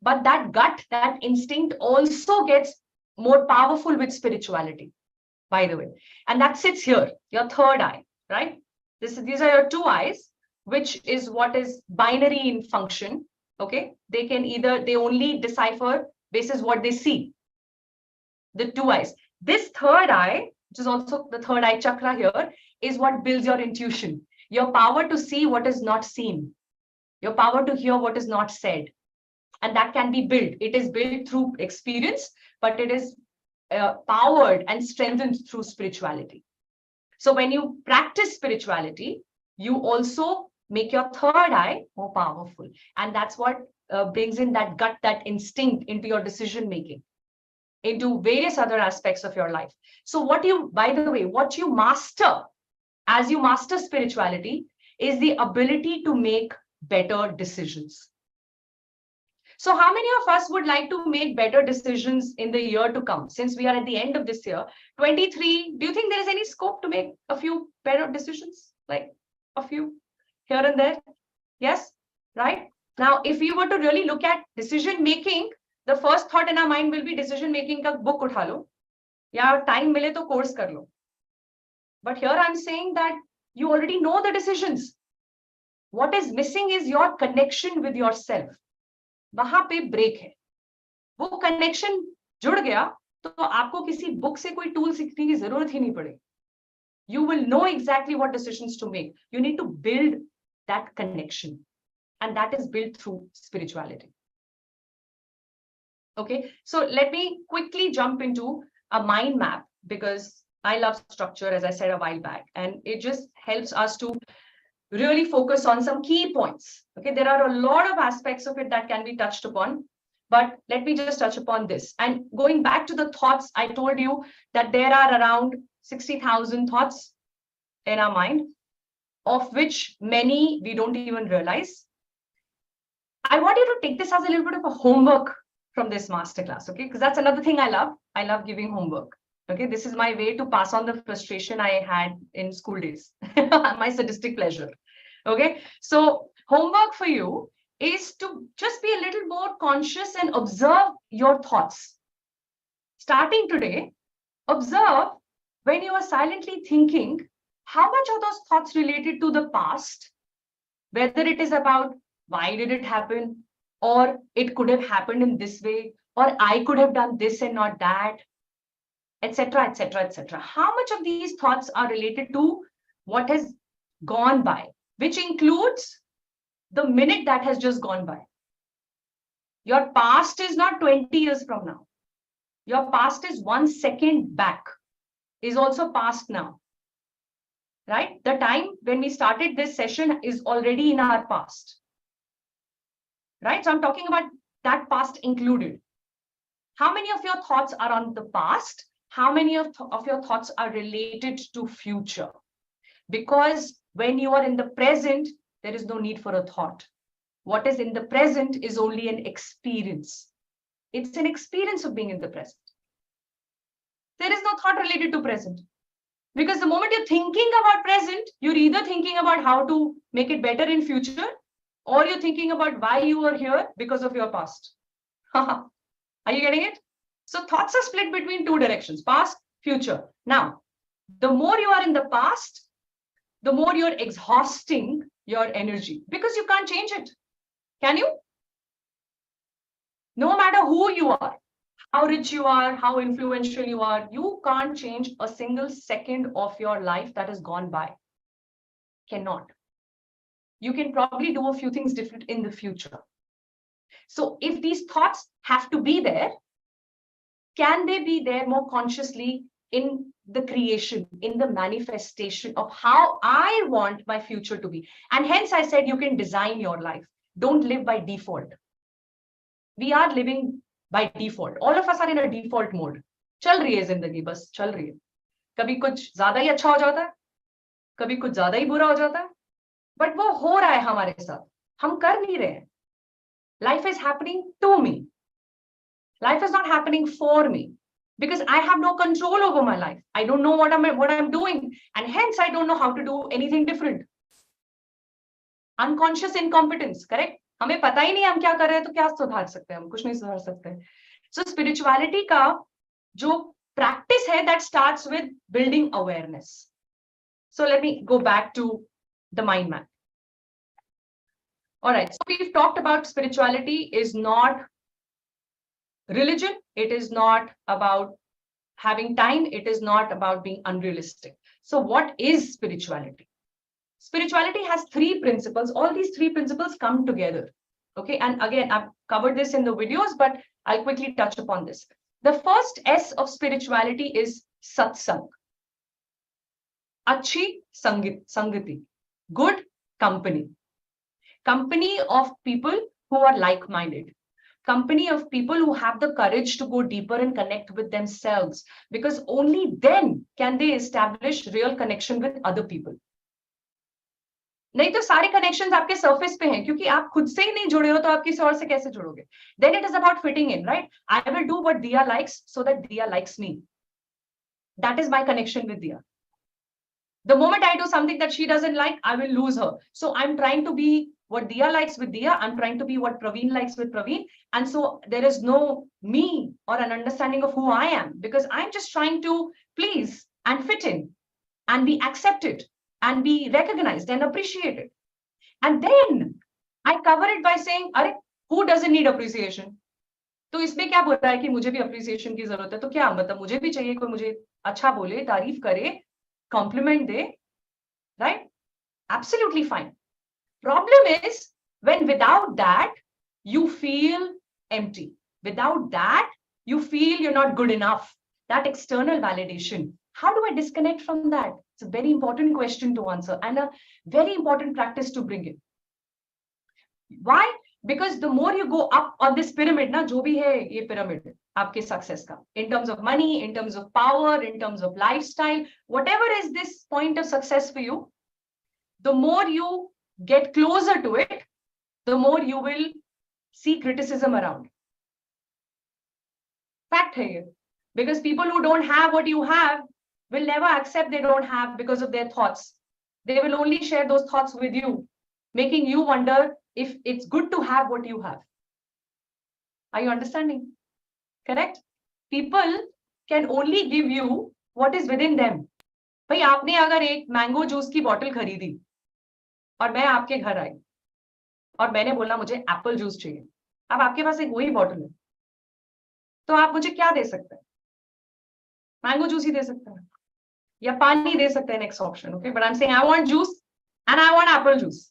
But that gut, that instinct also gets more powerful with spirituality, by the way. And that sits here, your third eye, right? These are your two eyes, which is what is binary in function. Okay. They only decipher basis what they see. The two eyes. This third eye, which is also the third eye chakra here, is what builds your intuition, your power to see what is not seen, your power to hear what is not said. And that can be built. It is built through experience, but it is powered and strengthened through spirituality. So when you practice spirituality, you also make your third eye more powerful. And that's what brings in that gut, that instinct into your decision making, into various other aspects of your life. So by the way, what you master as you master spirituality is the ability to make better decisions. So how many of us would like to make better decisions in the year to come? Since we are at the end of this year, 23, do you think there is any scope to make a few better decisions? Like a few here and there? Yes, right? Now, if we were to really look at decision making, the first thought in our mind will be decision making ka book utha lo, ya time mile to course kar lo. But here I'm saying that you already know the decisions. What is missing is your connection with yourself. वहां पे break है, वो connection जुड़ गया तो आपको किसी book से कोई टूल सीखने की जरूरत ही नहीं पड़ेगी. You will know exactly what decisions to make. You need to build that connection, and that is built through spirituality. Okay, so let me quickly jump into a mind map, because I love structure, as I said a while back, and it just helps us to really focus on some key points. Okay, there are a lot of aspects of it that can be touched upon, but let me just touch upon this. And going back to the thoughts, I told you that there are around 60,000 thoughts in our mind, of which many we don't even realize. I want you to take this as a little bit of a homework from this masterclass, okay? Because that's another thing I love. I love giving homework. Okay, this is my way to pass on the frustration I had in school days, my sadistic pleasure. Okay, so homework for you is to just be a little more conscious and observe your thoughts. Starting today, observe when you are silently thinking, how much of those thoughts related to the past, whether it is about why did it happen, or it could have happened in this way, or I could have done this and not that, etc., etc., etc. How much of these thoughts are related to what has gone by, which includes the minute that has just gone by. Your past is not 20 years from now. Your past is 1 second back, is also past now. Right? The time when we started this session is already in our past. Right? So I'm talking about that past included. How many of your thoughts are on the past? How many of your thoughts are related to future? Because when you are in the present, there is no need for a thought. What is in the present is only an experience. It's an experience of being in the present. There is no thought related to present. Because the moment you're thinking about present, you're either thinking about how to make it better in future, or you're thinking about why you are here because of your past. Are you getting it? So thoughts are split between two directions, past, future. Now, the more you are in the past, the more you're exhausting your energy, because you can't change it. Can you? No matter who you are, how rich you are, how influential you are, you can't change a single second of your life that has gone by. Cannot. You can probably do a few things different in the future. So if these thoughts have to be there, can they be there more consciously in the creation, in the manifestation of how I want my future to be? And hence I said you can design your life. Don't live by default. We are living by default. All of us are in a default mode. चल रही है जिंदगी, बस चल रही है. कभी कुछ ज्यादा ही अच्छा हो जाता है, कभी कुछ ज्यादा ही बुरा हो जाता है, बट वो हो रहा है हमारे साथ, हम कर नहीं रहे हैं. Life is happening to me. Life is not happening for me because I have no control over my life. I don't know what I'm doing, and hence I don't know how to do anything different. Unconscious incompetence, correct? हमें पता ही नहीं हम क्या कर रहे हैं तो क्या सुधार सकते हैं, हम कुछ नहीं सुधार सकते. So spirituality का जो practice है, that starts with building awareness. So let me go back to the mind map. All right, so we've talked about spirituality is not religion. It is not about having time. It is not about being unrealistic. So what is spirituality? Spirituality has three principles. All these three principles come together. Okay, and again, I've covered this in the videos, but I'll quickly touch upon this. The first S of spirituality is satsang. Achhi sangati. Good company. Company of people who are like-minded. Company of people who have the courage to go deeper and connect with themselves, because only then can they establish real connection with other people. नहीं तो सारे connections आपके surface पे हैं, क्योंकि आप खुद से ही नहीं जुड़े हो तो आप किसी और से कैसे जुड़ोगे? Then it is about fitting in, right? I will do what Diya likes so that Diya likes me. That is my connection with Diya. The moment I do something that she doesn't like, I will lose her. So I'm trying to be what Diya likes with Diya. I'm trying to be what Praveen likes with Praveen. And so there is no me or an understanding of who I am, because I'm just trying to please and fit in and be accepted and be recognized and appreciated. And then I cover it by saying, Are, who doesn't need appreciation? तो इसमें क्या बोल रहा है कि मुझे भी appreciation की जरूरत है, तो क्या मतलब मुझे भी चाहिए कोई मुझे अच्छा बोले, तारीफ करे, compliment de, right? Absolutely fine. Problem is when without that you feel empty. Without that you feel you're not good enough. That external validation. How do I disconnect from that? It's a very important question to answer and a very important practice to bring in. Why? Because the more you go up on this pyramid, na, jo bhi hai ye pyramid aapke success ka, in terms of money, in terms of power, in terms of lifestyle, whatever is this point of success for you, the more you get closer to it, the more you will see criticism around. Fact hai ye. Because people who don't have what you have will never accept they don't have because of their thoughts. They will only share those thoughts with you, making you wonder if it's good to have what you have. Are you understanding? Correct? People can only give you what is within them. भाई आपने अगर एक mango juice की बोतल खरीदी और मैं आपके घर आई और मैंने बोला मुझे एप्पल जूस चाहिए, अब आपके पास एक वही बोतल है, तो आप मुझे क्या दे सकते हैं? मैंगो जूस ही दे सकते हैं या पानी दे सकते हैं, next option. Okay, but I'm saying I want juice and I want apple juice.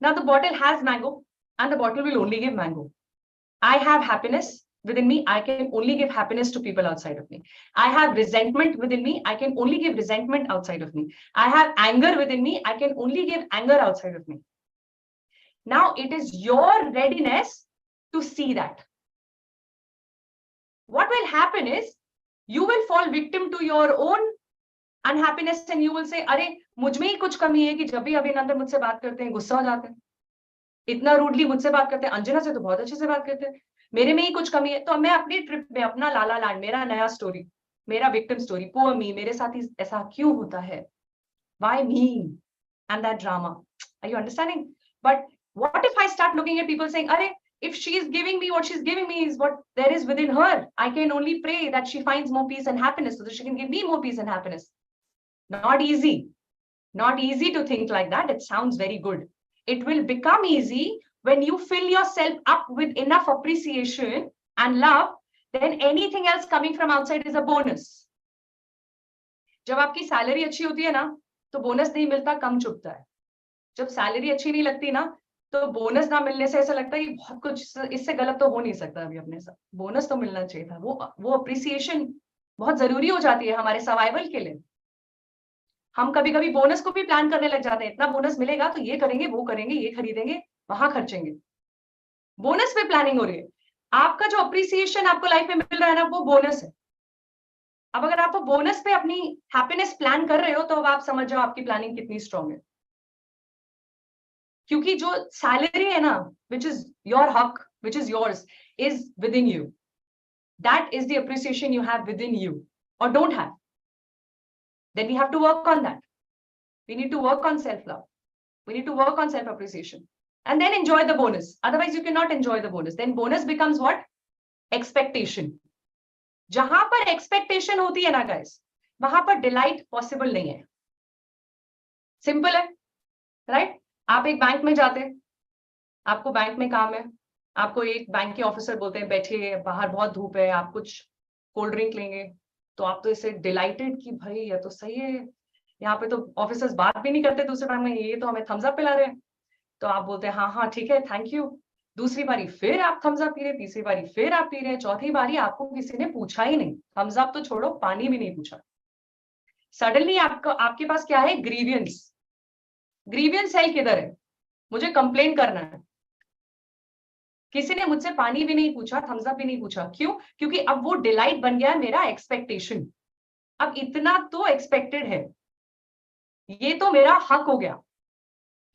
Now the bottle has mango and the bottle will only give mango. I have happiness within me. I can only give happiness to people outside of me. I have resentment within me. I can only give resentment outside of me. I have anger within me. I can only give anger outside of me. Now it is your readiness to see that. What will happen is you will fall victim to your own unhappiness and you will say, अरे मुझ में ही कुछ कमी है कि जब भी अभिनंदन मुझसे बात करते हैं गुस्सा हो जाते हैं, इतना रूडली मुझसे बात करते हैं, अंजना से तो बहुत अच्छे से बात करते हैं, मेरे में ही कुछ कमी है. तो मैं अपनी ट्रिप में अपना लाला लैंड, मेरा नया स्टोरी, मेरा विक्टिम स्टोरी, पुअर मी, मेरे साथ ही ऐसा क्यों होता है, why me, and that drama. Are you understanding? But what if I start looking at people saying, अरे if she is giving me what she's giving me is what there is within her, I can only pray that she finds more peace and happiness so that she can give me more peace and happiness. Not easy. Not easy to think like that. It sounds very good. It will become easy when you fill yourself up with enough appreciation and love, then anything else coming from outside is a bonus. जब आपकी salary अच्छी होती है ना तो bonus नहीं मिलता, कम चुभता है. जब सैलरी अच्छी नहीं लगती ना तो बोनस ना मिलने से ऐसा लगता है कि बहुत कुछ इससे गलत तो हो नहीं सकता अभी अपने साथ, बोनस तो मिलना चाहिए था. वो अप्रिसिएशन बहुत जरूरी हो जाती है हमारे सर्वाइवल के लिए. हम कभी कभी बोनस को भी प्लान करने लग जाते हैं, इतना बोनस मिलेगा तो ये करेंगे, वो करेंगे, ये खरीदेंगे, वहां खर्चेंगे. बोनस पे प्लानिंग हो रही है. आपका जो अप्रिसिएशन आपको लाइफ में मिल रहा है ना, वो बोनस है. अब अगर आप बोनस पे अपनी हैप्पीनेस प्लान कर रहे हो तो अब आप समझ जाओ आपकी प्लानिंग कितनी स्ट्रांग है. क्योंकि जो सैलरी है ना, विच इज योर हक, which is yours, is with in you. that is the appreciation you have within you or don't have. Then we have to work on that. We need to work on self-love. We need to work on self-appreciation. And then enjoy the bonus. Otherwise, you cannot enjoy the bonus. Then bonus becomes what? Expectation. जहां पर expectation होती है ना guys, वहां पर delight possible नहीं है. Simple है, right? आप एक बैंक में जाते हैं, आपको बैंक में काम है, आपको एक बैंक के ऑफिसर बोलते हैं बैठिए, बाहर बहुत धूप है, आप कुछ कोल्ड ड्रिंक लेंगे, तो आप तो इसे डिलाइटेड कि भाई ये तो सही है, यहाँ पे तो ऑफिसर्स बात भी नहीं करते दूसरे बैंक में, ये तो हमें थम्स अप पिला रहे हैं, तो आप बोलते हैं हाँ हाँ ठीक है थैंक यू. दूसरी बारी फिर आप थम्स अप पी रहे, तीसरी बारी फिर आप पी रहे, चौथी बारी आपको किसी ने पूछा ही नहीं, थम्स अप तो छोड़ो पानी भी नहीं पूछा. सडनली आपको आपके पास क्या है? ग्रीवियंस. ग्रीवियंस है किधर है? मुझे कंप्लेन करना है. किसी ने मुझसे पानी भी नहीं पूछा, थम्स अप भी नहीं पूछा. क्यों? क्योंकि अब वो डिलाइट बन गया है मेरा एक्सपेक्टेशन. अब इतना तो एक्सपेक्टेड है, ये तो मेरा हक हो गया,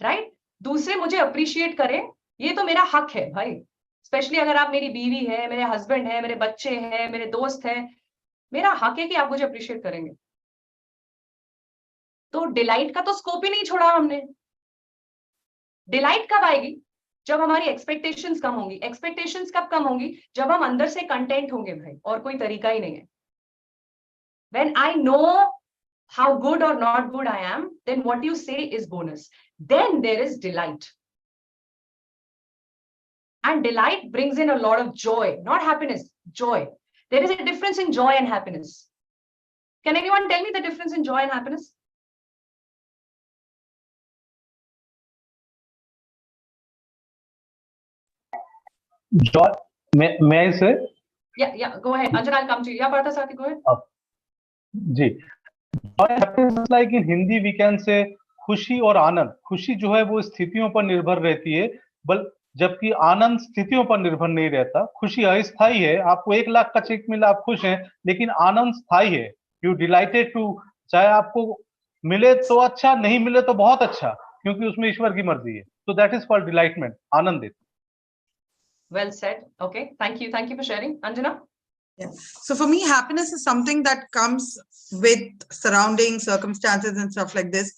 राइट? दूसरे मुझे अप्रिशिएट करें, ये तो मेरा हक है भाई. स्पेशली अगर आप मेरी बीवी है, मेरे हस्बैंड है, मेरे बच्चे हैं, मेरे दोस्त हैं, मेरा हक है कि आप मुझे अप्रिशिएट करेंगे. तो डिलाइट का तो स्कोप ही नहीं छोड़ा हमने. डिलाइट कब आएगी? जब हमारी एक्सपेक्टेशंस कम होंगी. एक्सपेक्टेशंस कब कम होंगी? जब हम अंदर से कंटेंट होंगे भाई, और कोई तरीका ही नहीं है. When I know how good or not good I am, then what you say is bonus. Then there is delight. And delight brings in a lot of joy, not happiness, joy. There is a difference in joy and happiness. Can anyone tell me the difference in joy and happiness? Joy, may I say? Yeah, go ahead. Anjan, I'll come to you. Yeah, Partha Sathi, go ahead. Ji, joy and happiness like in Hindi we can say खुशी और आनंद. खुशी जो है वो स्थितियों पर निर्भर रहती है, जबकि आनंद स्थितियों पर निर्भर नहीं रहता. खुशी अस्थायी है, आपको 1 लाख का चेक मिला आप खुश हैं, लेकिन आनंद स्थायी है. यू डिलाइटेड टू, चाहे आपको मिले तो अच्छा, नहीं मिले तो बहुत अच्छा, क्योंकि उसमें ईश्वर की मर्जी है. तो दैट इज कॉल्ड डिलाइटमेंट, आनंदित. Well said. Okay, thank you for sharing. Anjana? Yeah. So for me, happiness is something that comes with surrounding circumstances and stuff like this.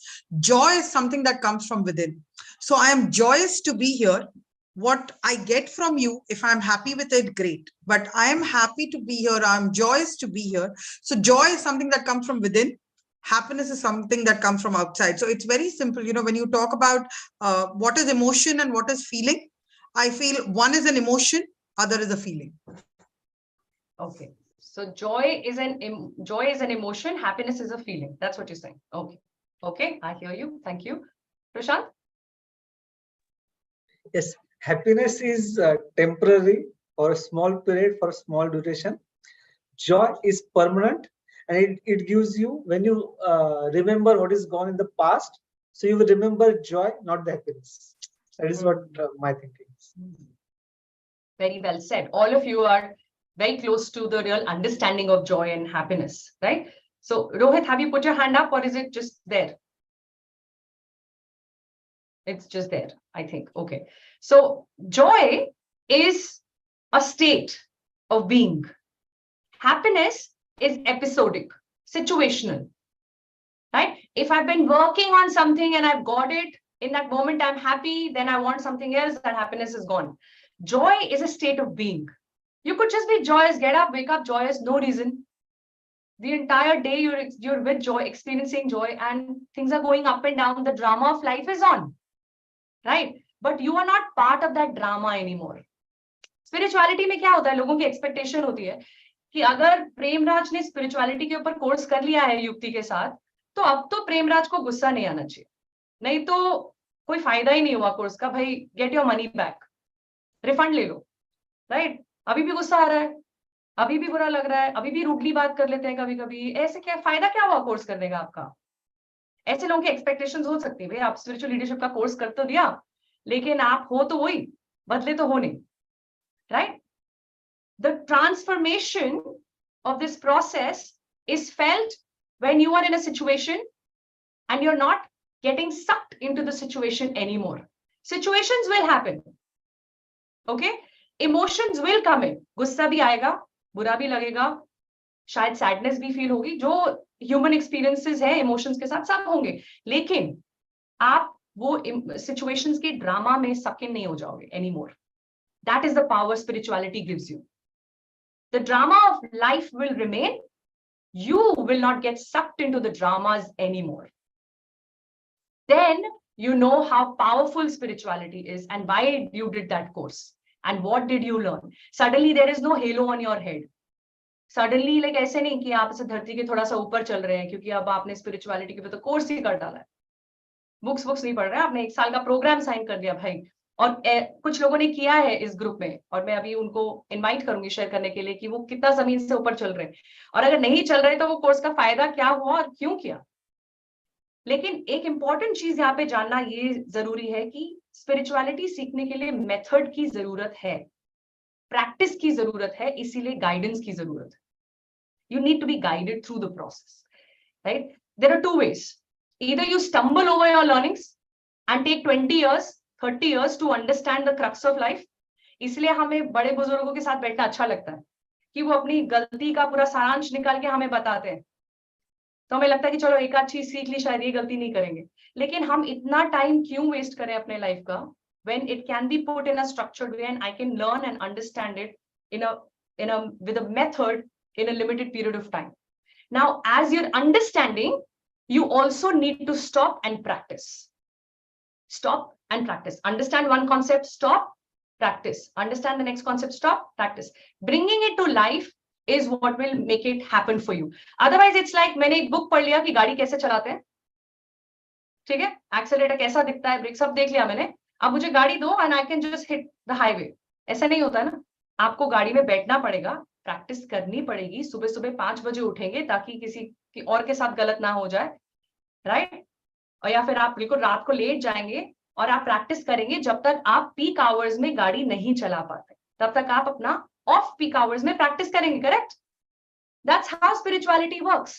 Joy is something that comes from within. So I am joyous to be here. What I get from you, if I'm happy with it, great. But I am happy to be here. I'm joyous to be here. So joy is something that comes from within. Happiness is something that comes from outside. So it's very simple. You know, when you talk about what is emotion and what is feeling, I feel one is an emotion, other is a feeling. Okay. So joy is an emotion, happiness is a feeling. That's what you're saying. Okay, I hear you. Thank you. Prashant? Yes, happiness is temporary or a small period for a small duration. Joy is permanent, and it gives you, when you remember what is gone in the past, so you will remember joy, not the happiness. That is what my thinking is. Very well said. All of you are very close to the real understanding of joy and happiness, right? So Rohit, have you put your hand up or is it just there? It's just there, I think. Okay. So joy is a state of being. Happiness is episodic, situational, right? If I've been working on something and I've got it, in that moment I'm happy, then I want something else, that happiness is gone. Joy is a state of being. You could just be joyous, get up, wake up joyous, no reason. The entire day you're with joy, experiencing joy, and things are going up and down. The drama of life is on, right? But you are not part of that drama anymore. Spirituality में क्या होता है? लोगों की expectation होती है कि अगर प्रेमराज ने spirituality के ऊपर कोर्स कर लिया है युक्ति के साथ, तो अब तो प्रेमराज को गुस्सा नहीं आना चाहिए. नहीं तो कोई फायदा ही नहीं हुआ कोर्स का. भाई get your money back, refund ले लो, राइट? अभी भी गुस्सा आ रहा है, अभी भी बुरा लग रहा है, अभी भी रूडली बात कर लेते हैं कभी कभी. ऐसे क्या फायदा, क्या हुआ कोर्स करने का आपका? ऐसे लोगों की एक्सपेक्टेशंस हो सकती है. भाई आप स्पिरिचुअल लीडरशिप का कोर्स कर तो दिया, लेकिन आप हो तो वही, बदले तो हो नहीं, right? The transformation of this process is felt when you are in a situation and you are not getting sucked into the situation anymore. Situations will happen. Okay, emotions will come in. गुस्सा भी आएगा, बुरा भी लगेगा, शायद sadness भी feel होगी, जो ह्यूमन एक्सपीरियंसेस है इमोशंस के साथ सब होंगे, लेकिन आप वो सिचुएशंस के ड्रामा में सक इन नहीं हो जाओगे anymore. That is the power spirituality gives you. The drama of life will remain. You will not get sucked into the dramas anymore. Then you know how powerful spirituality is and why you did that course and what did you learn. Suddenly there is no halo on your head. Suddenly like ऐसे नहीं कि आप इस धरती के थोड़ा सा ऊपर चल रहे हैं क्योंकि अब आपने स्पिरिचुअलिटी के तो कोर्स ही कर डाला है, बुक्स नहीं पढ़ रहे हैं, आपने 1 साल का प्रोग्राम साइन कर दिया भाई. और कुछ लोगों ने किया है इस ग्रुप में, और मैं अभी उनको इनवाइट करूंगी शेयर करने के लिए कि वो कितना जमीन से ऊपर चल रहे हैं, और अगर नहीं चल रहे तो वो कोर्स का फायदा क्या हुआ और क्यों किया. लेकिन एक इंपॉर्टेंट चीज यहाँ पे जानना ये जरूरी है कि स्पिरिचुअलिटी सीखने के लिए मेथड की जरूरत है, प्रैक्टिस की जरूरत है, इसीलिए गाइडेंस की जरूरत है. You need to be guided through the process, right. There are 2 ways. Either you stumble over your learnings and take 20 years 30 years to understand the crux of life. इसलिए हमें बड़े बुजुर्गों के साथ बैठना अच्छा लगता है कि वो अपनी गलती का पूरा सारांश निकाल के हमें बताते हैं, तो हमें लगता है कि चलो एक आध चीज सीख ली, शायद ये गलती नहीं करेंगे. लेकिन हम इतना टाइम क्यों वेस्ट करें अपने लाइफ का, when it can be put in a structured way and I can learn and understand it with a method in a limited period of time. Now as you're understanding, you also need to stop and practice. Stop and practice. Understand one concept, stop, practice. Understand the next concept, stop, practice. Bringing it to life is what will make it happen for you. Otherwise it's like मैंने एक book पढ़ लिया कि गाड़ी कैसे चलाते हैं, ठीक है, एक्सेलरेटर कैसा दिखता है, ब्रेक सब देख लिया मैंने, अब मुझे गाड़ी दो and I can just hit the highway. ऐसा नहीं होता ना, आपको गाड़ी में बैठना पड़ेगा, प्रैक्टिस करनी पड़ेगी, सुबह सुबह 5 बजे उठेंगे ताकि किसी की और के साथ गलत ना हो जाए, राइट. और या फिर आप बिल्कुल रात को लेट जाएंगे और आप प्रैक्टिस करेंगे जब तक आप पीक आवर्स में गाड़ी नहीं चला पाते, तब तक आप अपना ऑफ पीक आवर्स में प्रैक्टिस करेंगे, correct. That's how spirituality works.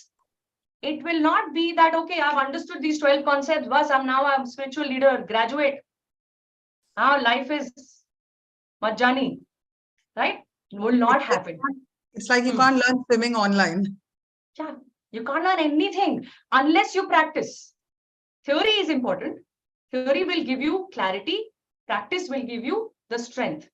It will not be that okay I have understood these 12 concepts, बस I am now I am spiritual leader, graduate, now life is मजानी, right. Will not happen. It's like you can't learn swimming online. Yeah, you can't learn anything unless you practice. Theory is important. Theory will give you clarity. Practice will give you the strength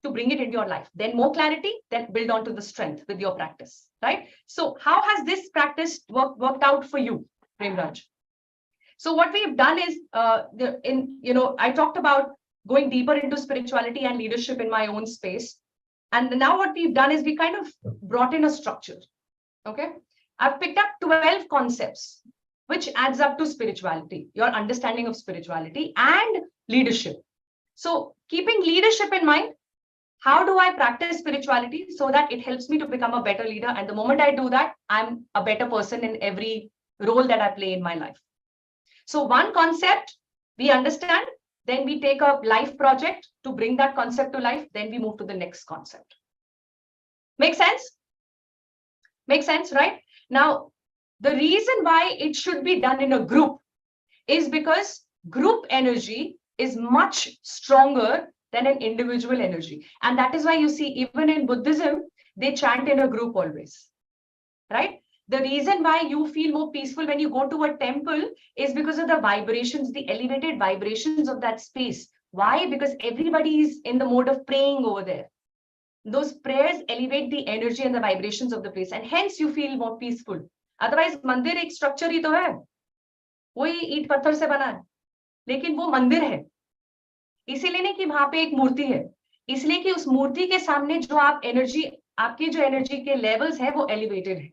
to bring it into your life. Then more clarity, then build on to the strength with your practice, right? So how has this practice worked out for you, Premraj? So what we've done is, I talked about going deeper into spirituality and leadership in my own space. And now what we've done is we kind of brought in a structure, okay? I've picked up 12 concepts, which adds up to spirituality, your understanding of spirituality and leadership. So keeping leadership in mind, how do I practice spirituality so that it helps me to become a better leader? And the moment I do that, I'm a better person in every role that I play in my life. So one concept we understand, then we take a life project to bring that concept to life, then we move to the next concept. Make sense? Make sense, right? Now, the reason why it should be done in a group is because group energy is much stronger than an individual energy. And that is why you see, even in Buddhism, they chant in a group always, right? The reason why you feel more peaceful when you go to a temple is because of the vibrations, the elevated vibrations of that space. Why? Because everybody is in the mode of praying over there. Those prayers elevate the energy and the vibrations of the place, and hence you feel more peaceful. Otherwise, मंदिर एक structure ही तो है, वही ईंट पत्थर से बना है, लेकिन वो मंदिर है इसीलिए नहीं कि वहां पे एक मूर्ति है, इसलिए कि उस मूर्ति के सामने जो आप एनर्जी, आपकी जो एनर्जी के लेवल्स है वो एलिवेटेड है,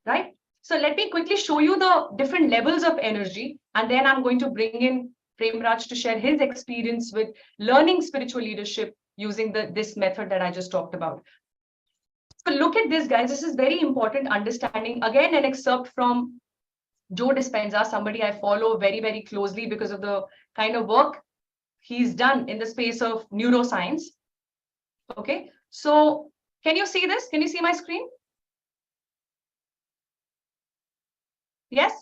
right? So let me quickly show you the different levels of energy, and then I'm going to bring in Premraj to share his experience with learning spiritual leadership using this method that I just talked about. So look at this, guys. This is very important understanding. Again, an excerpt from Joe Dispenza, somebody I follow very, very closely because of the kind of work he's done in the space of neuroscience. Okay, so can you see this? Can you see my screen? Yes?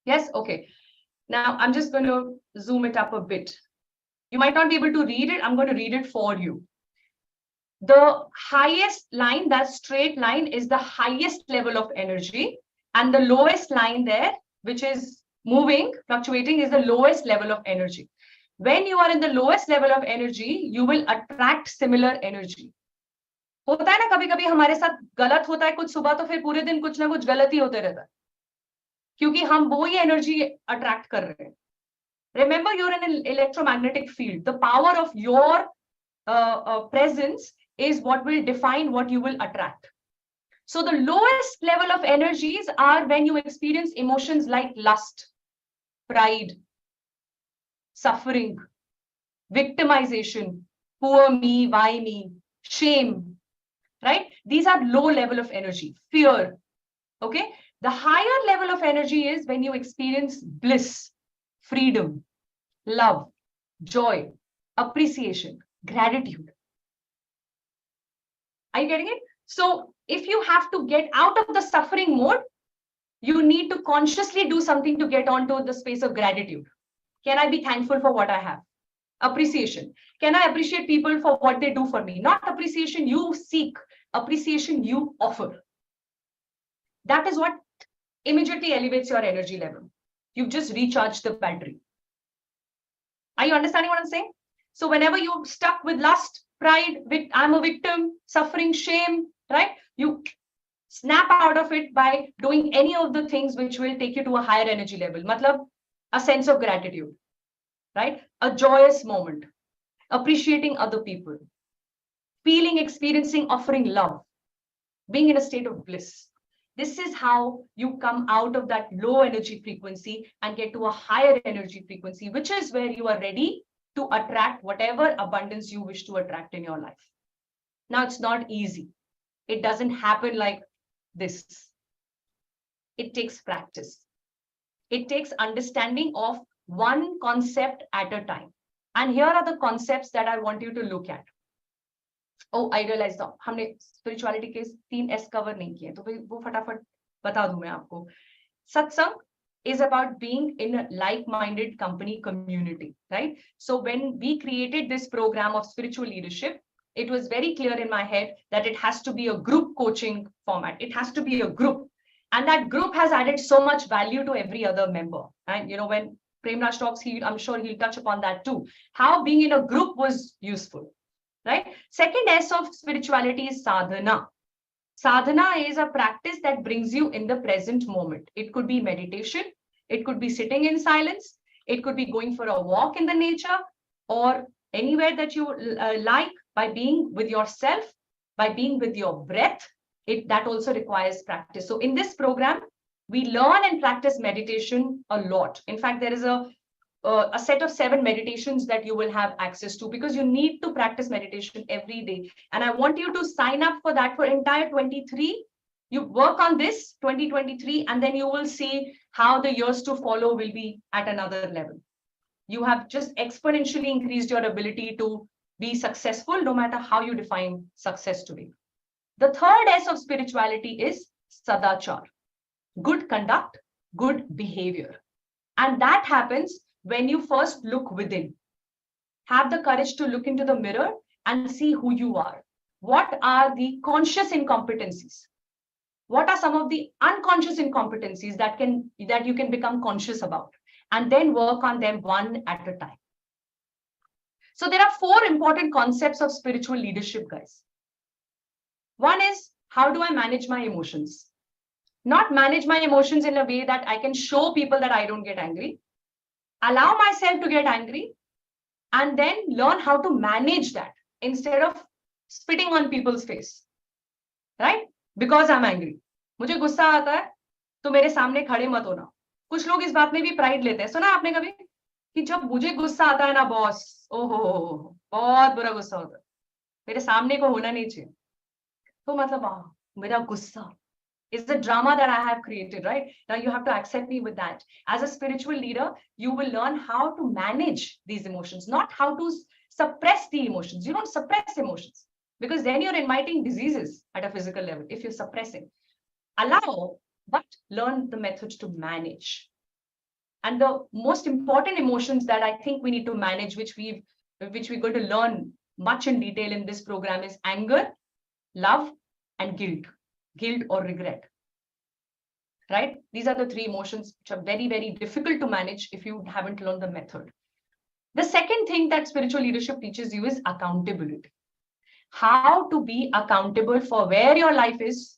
Yes? Okay. Now I'm just going to zoom it up a bit. You might not be able to read it. I'm going to read it for you. The highest line, that straight line, is the highest level of energy. And the lowest line there, which is moving, fluctuating, is the lowest level of energy. When you are in the lowest level of energy, you will attract similar energy. होता है ना कभी कभी हमारे साथ गलत होता है कुछ सुबह तो फिर पूरे दिन कुछ ना कुछ गलत ही होते रहता है क्योंकि हम वो ही एनर्जी अट्रैक्ट कर रहे हैं. Remember, you're in an electromagnetic field. The power of your presence is what will define what you will attract. So the lowest level of energies are when you experience emotions like lust, pride, suffering, victimization, poor me, why me, shame, right? These are low level of energy, fear, okay? The higher level of energy is when you experience bliss, freedom, love, joy, appreciation, gratitude. Are you getting it? So if you have to get out of the suffering mode, you need to consciously do something to get onto the space of gratitude. Can I be thankful for what I have? Appreciation. Can I appreciate people for what they do for me? Not appreciation you seek, appreciation you offer. That is what immediately elevates your energy level. You've just recharged the battery. Are you understanding what I'm saying? So whenever you're stuck with lust, pride, I'm a victim, suffering, shame, right? You snap out of it by doing any of the things which will take you to a higher energy level. Matlab, a sense of gratitude, right? A joyous moment, appreciating other people, feeling, experiencing, offering love, being in a state of bliss. This is how you come out of that low energy frequency and get to a higher energy frequency, which is where you are ready to attract whatever abundance you wish to attract in your life. Now, it's not easy. It doesn't happen like this. It takes practice. It takes understanding of one concept at a time. And here are the concepts that I want you to look at. Oh, I realized now, हमने spirituality के 3 S cover नहीं किए, तो वो फटाफट बता दूं मैं आपको. Satsang is about being in a like-minded company community, right? So when we created this program of spiritual leadership, it was very clear in my head that it has to be a group coaching format. It has to be a group. And that group has added so much value to every other member. And you know, when Premraj talks, I'm sure he'll touch upon that too. How being in a group was useful, right? Second S of spirituality is sadhana. Sadhana is a practice that brings you in the present moment. It could be meditation. It could be sitting in silence. It could be going for a walk in the nature or anywhere that you like, by being with yourself, by being with your breath. That also requires practice. So in this program, we learn and practice meditation a lot. In fact, there is a set of 7 meditations that you will have access to, because you need to practice meditation every day. And I want you to sign up for that for entire 23. You work on this 2023, and then you will see how the years to follow will be at another level. You have just exponentially increased your ability to be successful, no matter how you define success today. The third S of spirituality is sadachar, good conduct, good behavior. And that happens when you first look within. Have the courage to look into the mirror and see who you are. What are the conscious incompetencies? What are some of the unconscious incompetencies that you can become conscious about? And then work on them one at a time. So there are 4 important concepts of spiritual leadership, guys. One is, how do I manage my emotions? Not manage my emotions in a way that I can show people that I don't get angry. Allow myself to get angry and then learn how to manage that instead of spitting on people's face, right? Because I'm angry. मुझे गुस्सा आता है तो मेरे सामने खड़े मत होना. कुछ लोग इस बात में भी प्राइड लेते हैं. सुना आपने कभी कि जब मुझे गुस्सा आता है ना बॉस, ओहो बहुत बुरा गुस्सा होता है, मेरे सामने को होना नहीं चाहिए. तो मतलब मेरा गुस्सा is the drama that I have created, right? Now you have to accept me with that. As a spiritual leader, you will learn how to manage these emotions, not how to suppress the emotions. You don't suppress emotions, because then you're inviting diseases at a physical level if you're suppressing. Allow, but learn the methods to manage. And the most important emotions that I think we need to manage, which we've which we're going to learn much in detail in this program, is anger, love, and guilt or regret. Right? These are the three emotions which are very, very difficult to manage if you haven't learned the method. The second thing that spiritual leadership teaches you is accountability. How to be accountable for where your life is,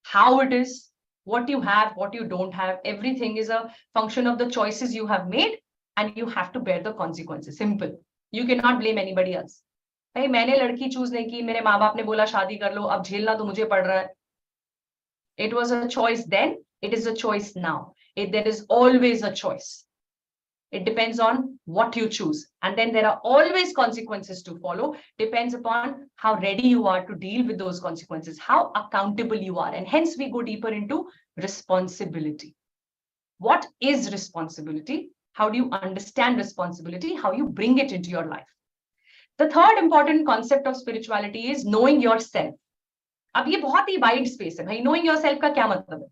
how it is, what you have, what you don't have. Everything is a function of the choices you have made, and you have to bear the consequences. Simple. You cannot blame anybody else. भाई मैंने लड़की choose नहीं की, मेरे माँ बाप ने बोला शादी कर लो, अब झेलना तो मुझे पड़ रहा है. It was a choice then, it is a choice now. There is always a choice. It depends on what you choose. And then there are always consequences to follow. Depends upon how ready you are to deal with those consequences, how accountable you are. And hence we go deeper into responsibility. What is responsibility? How do you understand responsibility? How you bring it into your life? The third important concept of spirituality is knowing yourself. अब ये बहुत ही wide space है भाई. Knowing yourself का क्या मतलब है?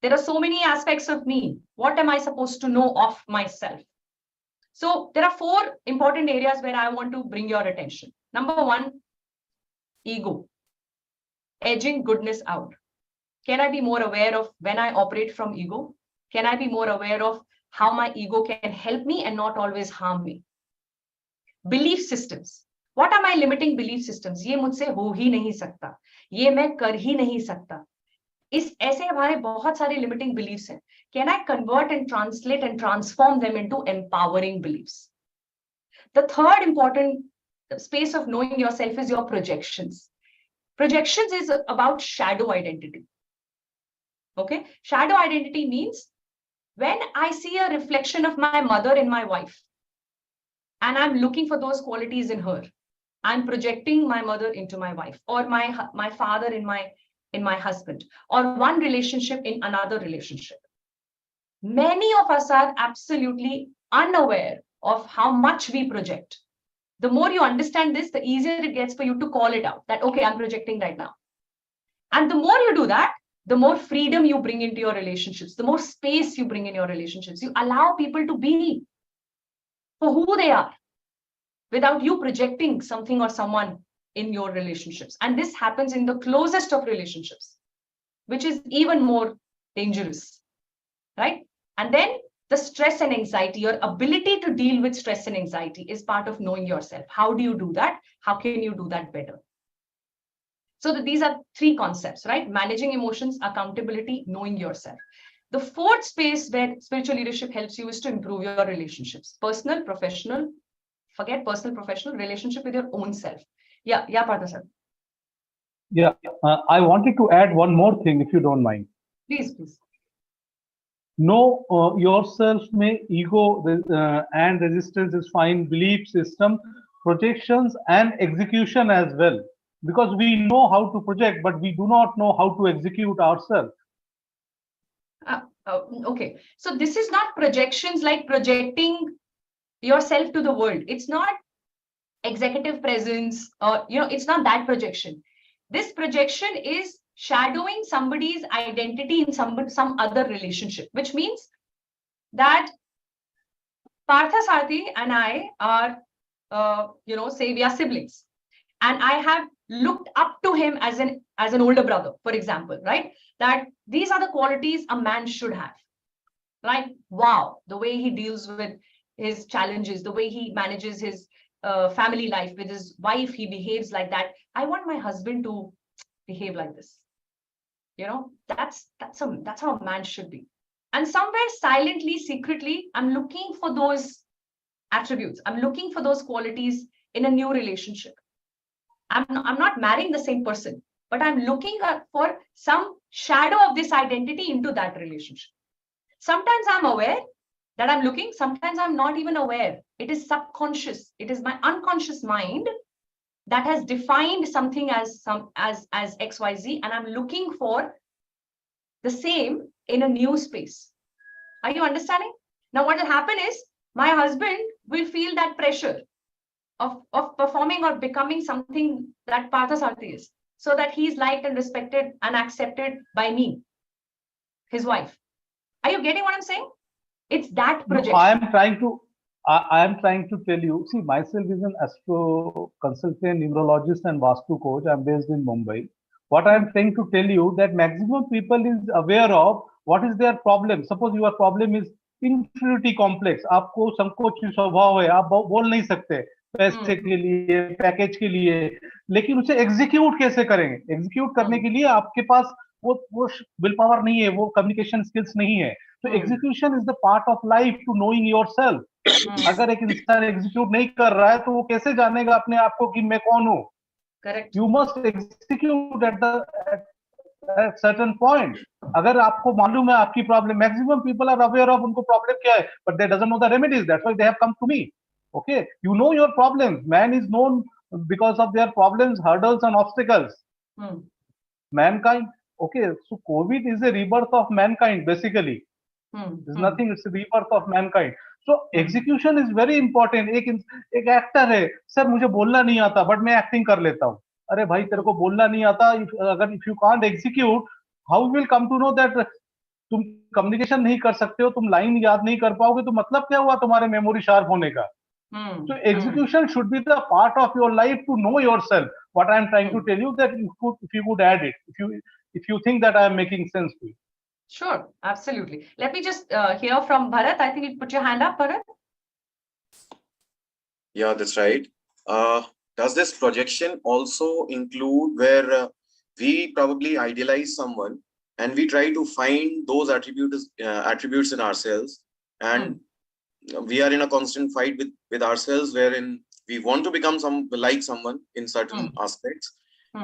There are so many aspects of me. What am I supposed to know of myself? So there are 4 important areas where I want to bring your attention. Number 1, ego. Edging goodness out. Can I be more aware of when I operate from ego? Can I be more aware of how my ego can help me and not always harm me? Belief systems. What are my limiting belief systems? ये मुझसे हो ही नहीं सकता. ये मैं कर ही नहीं सकता. इस ऐसे हमारे बहुत सारे limiting beliefs हैं. Can I convert and translate and transform them into empowering beliefs? The third important space of knowing yourself is your projections. Projections is about shadow identity. Okay? Shadow identity means when I see a reflection of my mother in my wife, and I'm looking for those qualities in her, I'm projecting my mother into my wife, or my father in my husband, or one relationship in another relationship. Many of us are absolutely unaware of how much we project. The more you understand this, the easier it gets for you to call it out that, okay, I'm projecting right now. And the more you do that, the more freedom you bring into your relationships, the more space you bring in your relationships. You allow people to be for who they are without you projecting something or someone in your relationships. And this happens in the closest of relationships, which is even more dangerous, right? And then the stress and anxiety, your ability to deal with stress and anxiety is part of knowing yourself. How do you do that? How can you do that better? So these are 3 concepts, right? Managing emotions, accountability, knowing yourself. The 4th space where spiritual leadership helps you is to improve your relationships. Personal, professional, forget personal, professional, relationship with your own self. Yeah, Partha sir. Yeah, I wanted to add one more thing, if you don't mind. Please. Know yourself may ego and resistance is fine, belief system, projections, and execution as well. Because we know how to project, but we do not know how to execute ourselves. Okay, so this is not projections like projecting yourself to the world. It's not executive presence, or it's not that projection. This projection is shadowing somebody's identity in some other relationship, which means that Partha Sarthi and I are, say we are siblings, and I have looked up to him as an older brother, for example, right? That these are the qualities a man should have, right? Wow, the way he deals with his challenges, the way he manages his family life with his wife, he behaves like that. I want my husband to behave like this. That's how a man should be. And somewhere silently, secretly, I'm looking for those attributes. I'm looking for those qualities in a new relationship. I'm not marrying the same person, but I'm looking for some shadow of this identity into that relationship. Sometimes I'm aware that I'm looking, sometimes I'm not even aware. It is subconscious. It is my unconscious mind that has defined something as XYZ, and I'm looking for the same in a new space. Are you understanding? Now what will happen is my husband will feel that pressure of performing or becoming something that Partha Sarthi is, so that he's liked and respected and accepted by me, his wife. Are you getting what I'm saying? It's that projection. No, I am trying to I am trying to tell you, see, myself is an astro consultant, numerologist, and Vastu coach. I'm based in Mumbai. What I am trying to tell you that maximum people is aware of what is their problem. Suppose your problem is inferiority complex. आपको संकोच स्वभाव है, आप बोल नहीं सकते पैसे के लिए, पैकेज के लिए, लेकिन उसे एग्जीक्यूट कैसे करेंगे? एग्जीक्यूट करने के लिए आपके पास वो विल पावर नहीं है, वो कम्युनिकेशन स्किल्स नहीं है. तो execution is the part of life to knowing yourself. अगर एक इंसान एग्जीक्यूट नहीं कर रहा है तो वो कैसे जानेगा अपने आप को कि मैं कौन हूँ? Correct. You must execute at certain point. अगर आपको मालूम है आपकी problem, maximum people are aware of उनको प्रॉब्लम क्या है, but they doesn't know the remedies. That's why they have come to me. Okay, you know your problems. Man is known because of their problems, hurdles and obstacles. Mankind, okay, so COVID is a rebirth of mankind basically. There's nothing, it's a rebirth of mankind. So execution is very important. एक actor है, sir मुझे बोलना नहीं आता but मैं acting कर लेता हूँ. अरे भाई तेरे को बोलना नहीं आता, अगर if you can't execute, how will come to know that तुम कम्युनिकेशन नहीं कर सकते हो, तुम लाइन याद नहीं कर पाओगे, तो मतलब क्या हुआ तुम्हारे मेमोरी शार्प होने का? So execution should be the part of your life to know yourself. What I am trying to tell you that if you could add it, if you think that I am making sense to you. Sure, absolutely. Let me just hear from Bharat. I think you put your hand up, Bharat. Yeah, that's right. Does this projection also include where we probably idealize someone and we try to find those attributes in ourselves, and we are in a constant fight with ourselves, wherein we want to become like someone in certain aspects,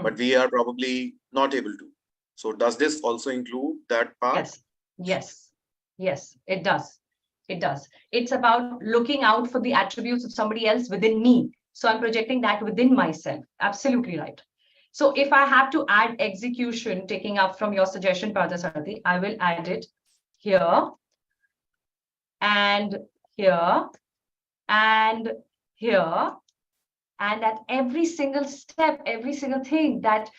but we are probably not able to. So does this also include that part? Yes, it does. It's about looking out for the attributes of somebody else within me. So I'm projecting that within myself. Absolutely right. So if I have to add execution, taking up from your suggestion, Parthasarathi, I will add it here and here and here, and at every single step, every single thing that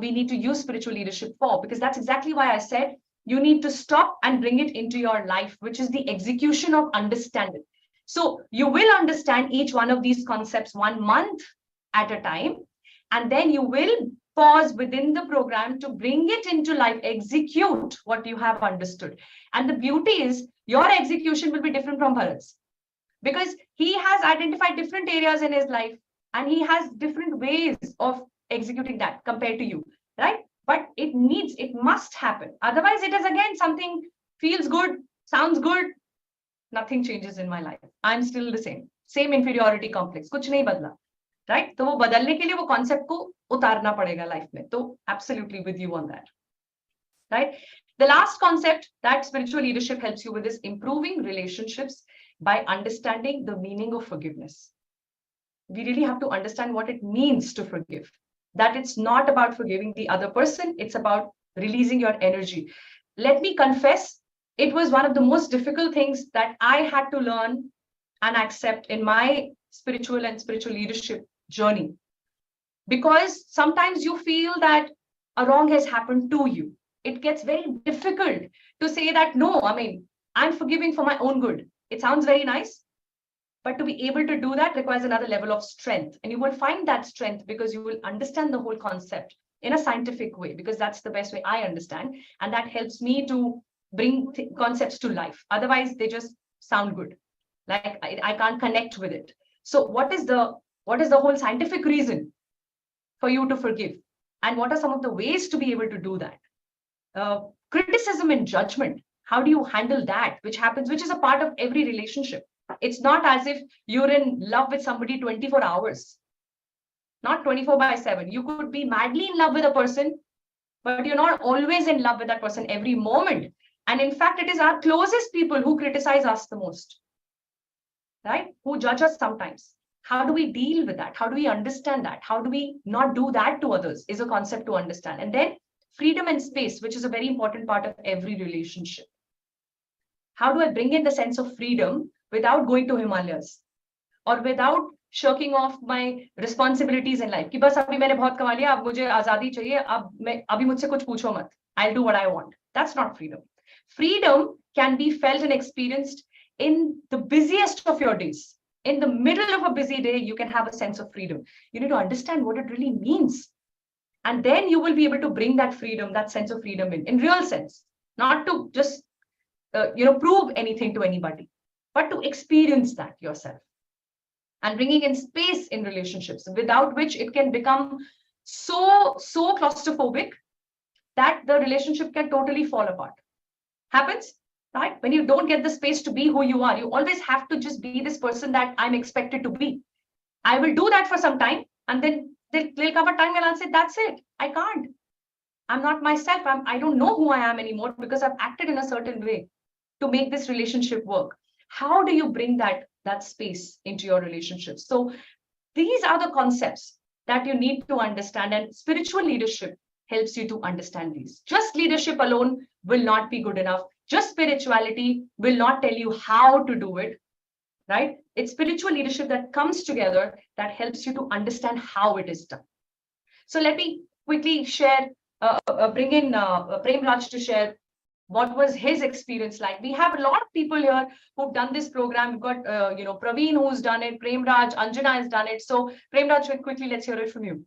we need to use spiritual leadership for, because that's exactly why I said you need to stop and bring it into your life, which is the execution of understanding. So you will understand each one of these concepts 1 month at a time, and then you will pause within the program to bring it into life, execute what you have understood. And the beauty is your execution will be different from Bharat's, because he has identified different areas in his life and he has different ways of executing that compared to you, right? But it must happen. Otherwise, it is again something feels good, sounds good, nothing changes in my life. I'm still the same inferiority complex, kuch nahi badla, right? तो वो बदलने के लिए वो concept को उतारना पड़ेगा life में. तो absolutely with you on that, right? The last concept that spiritual leadership helps you with is improving relationships by understanding the meaning of forgiveness. We really have to understand what it means to forgive. That it's not about forgiving the other person, it's about releasing your energy. Let me confess, it was one of the most difficult things that I had to learn and accept in my spiritual leadership journey. Because sometimes you feel that a wrong has happened to you. It gets very difficult to say that, no, I mean, I'm forgiving for my own good. It sounds very nice, but to be able to do that requires another level of strength. And you will find that strength because you will understand the whole concept in a scientific way, because that's the best way I understand. And that helps me to bring concepts to life. Otherwise, they just sound good. Like I can't connect with it. So what is the whole scientific reason for you to forgive? And what are some of the ways to be able to do that? Criticism and judgment. How do you handle that? Which is a part of every relationship. It's not as if you're in love with somebody 24 hours, not 24/7. You could be madly in love with a person, but you're not always in love with that person every moment. And in fact, it is our closest people who criticize us the most, right? Who judge us sometimes. How do we deal with that? How do we understand that? How do we not do that to others is a concept to understand. And then freedom and space, which is a very important part of every relationship. How do I bring in the sense of freedom without going to Himalayas or without shirking off my responsibilities in life? कि बस अभी मैंने बहुत कमा लिया, अब मुझे आजादी चाहिए, अभी मुझसे कुछ पूछो मत. I'll do what I want. That's not freedom. Freedom can be felt and experienced in the busiest of your days, in the middle of a busy day, you can have a sense of freedom. You need to understand what it really means. And then you will be able to bring that freedom, that sense of freedom in real sense, not to just, prove anything to anybody, but to experience that yourself. And bringing in space in relationships, without which it can become so claustrophobic that the relationship can totally fall apart. Happens, right? When you don't get the space to be who you are, you always have to just be this person that I'm expected to be. I will do that for some time, and then there'll come a time when I'll say, that's it. I can't. I'm not myself. I don't know who I am anymore because I've acted in a certain way to make this relationship work. How do you bring that space into your relationships? So these are the concepts that you need to understand, and spiritual leadership helps you to understand these. Just leadership alone will not be good enough. Just spirituality will not tell you how to do it, right? It's spiritual leadership that comes together that helps you to understand how it is done. So let me quickly share, bring in Prem Raj to share what was his experience like. We have a lot of people here who've done this program. We've got, Praveen who's done it, Prem Raj, Anjana has done it. So Prem Raj, quickly, let's hear it from you.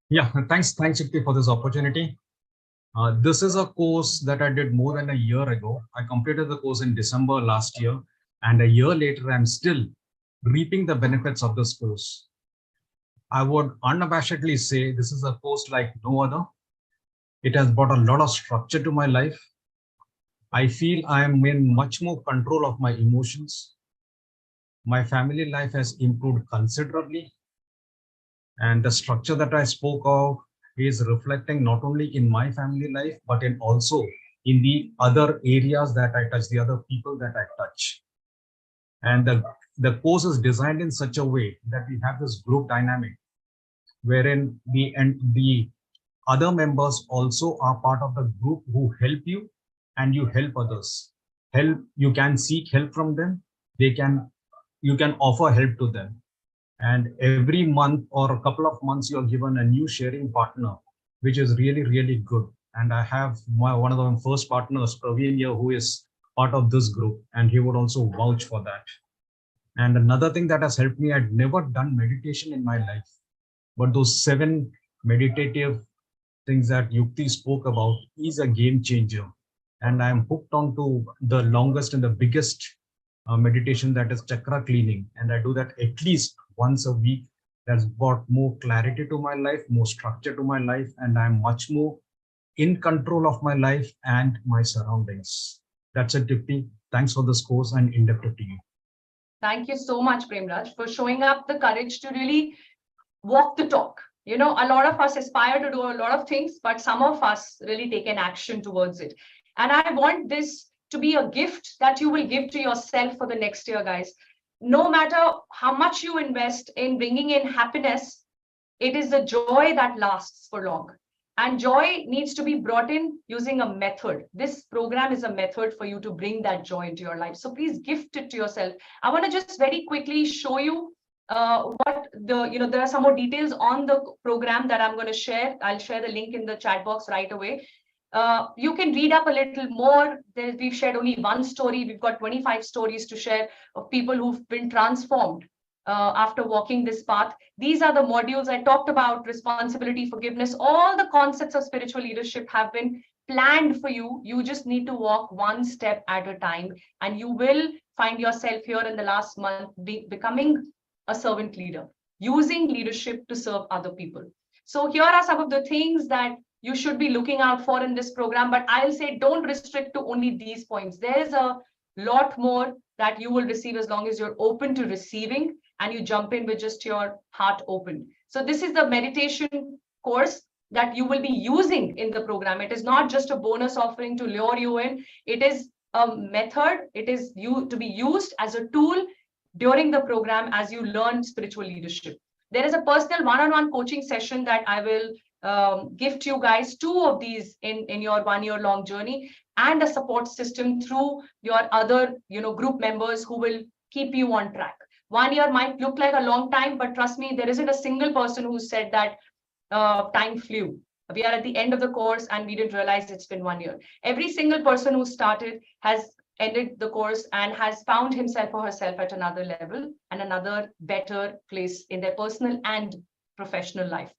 Yeah, thanks, Shakti, for this opportunity. This is a course that I did more than a year ago. I completed the course in December last year, and a year later, I'm still reaping the benefits of this course. I would unabashedly say this is a course like no other. It has brought a lot of structure to my life. I feel I am in much more control of my emotions. My family life has improved considerably. And the structure that I spoke of is reflecting not only in my family life, but in also in the other areas that I touch, the other people that I touch. And the course is designed in such a way that we have this group dynamic wherein the other members also are part of the group who help you, and you help others. You can seek help from them. You can offer help to them. And every month or a couple of months, you're given a new sharing partner, which is really, really good. And I have one of the first partners, Praveen here, who is part of this group, and he would also vouch for that. And another thing that has helped me, I'd never done meditation in my life, but those 7 meditative things that Yukti spoke about is a game changer. And I'm hooked on to the longest and the biggest meditation, that is chakra cleaning. And I do that at least once a week. That's brought more clarity to my life, more structure to my life, and I'm much more in control of my life and my surroundings. That's it, Yukti. Thanks for this course, and inducted to you. Thank you so much, Prem Raj, for showing up the courage to really walk the talk. A lot of us aspire to do a lot of things, but some of us really take an action towards it. And I want this to be a gift that you will give to yourself for the next year, guys. No matter how much you invest in bringing in happiness, it is the joy that lasts for long. And joy needs to be brought in using a method. This program is a method for you to bring that joy into your life. So please gift it to yourself. I want to just very quickly show you what there are some more details on the program that I'm going to share. I'll share the link in the chat box right away. You can read up a little more. We've shared only one story. We've got 25 stories to share of people who've been transformed after walking this path. These are the modules I talked about: responsibility, forgiveness. All the concepts of spiritual leadership have been planned for you. You just need to walk one step at a time, and you will find yourself here in the last month becoming a servant leader, using leadership to serve other people. So here are some of the things that you should be looking out for in this program, but I'll say don't restrict to only these points. There's a lot more that you will receive as long as you're open to receiving and you jump in with just your heart open. So this is the meditation course that you will be using in the program. It is not just a bonus offering to lure you in. It is a method. It is to be used as a tool during the program as you learn spiritual leadership. There is a personal one-on-one coaching session that I will gift you guys, 2 of these in your 1-year-long journey, and a support system through your other group members who will keep you on track. 1 year might look like a long time, but trust me, there isn't a single person who said that time flew. We are at the end of the course and we didn't realize it's been 1 year. Every single person who started has ended the course and has found himself or herself at another level and another better place in their personal and professional life.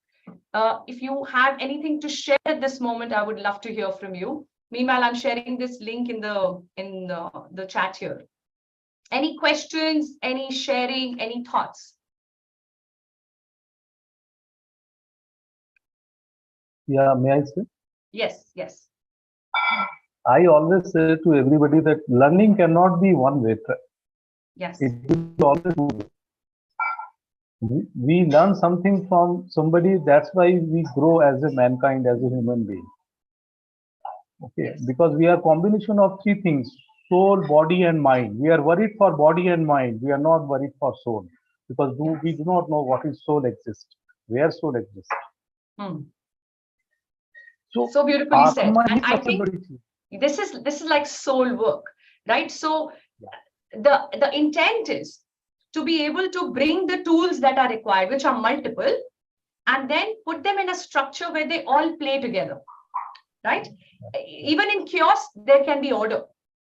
If you have anything to share at this moment, I would love to hear from you. Meanwhile, I'm sharing this link in the chat here. Any questions, any sharing, any thoughts? Yeah, may I say? Yes, yes. I always say to everybody that learning cannot be one way. Yes. It will be always two way. We learn something from somebody. That's why we grow as a mankind, as a human being. Okay, Yes. because we are combination of three things: soul, body, and mind. We are worried for body and mind. We are not worried for soul because we do not know what is soul exists, where soul exists. Hmm. So, So beautifully said. Atma And he I सबसे think बड़ी चीज. this is like soul work, right? So the intent is to be able to bring the tools that are required, which are multiple, and then put them in a structure where they all play together, right? Even in chaos, there can be order.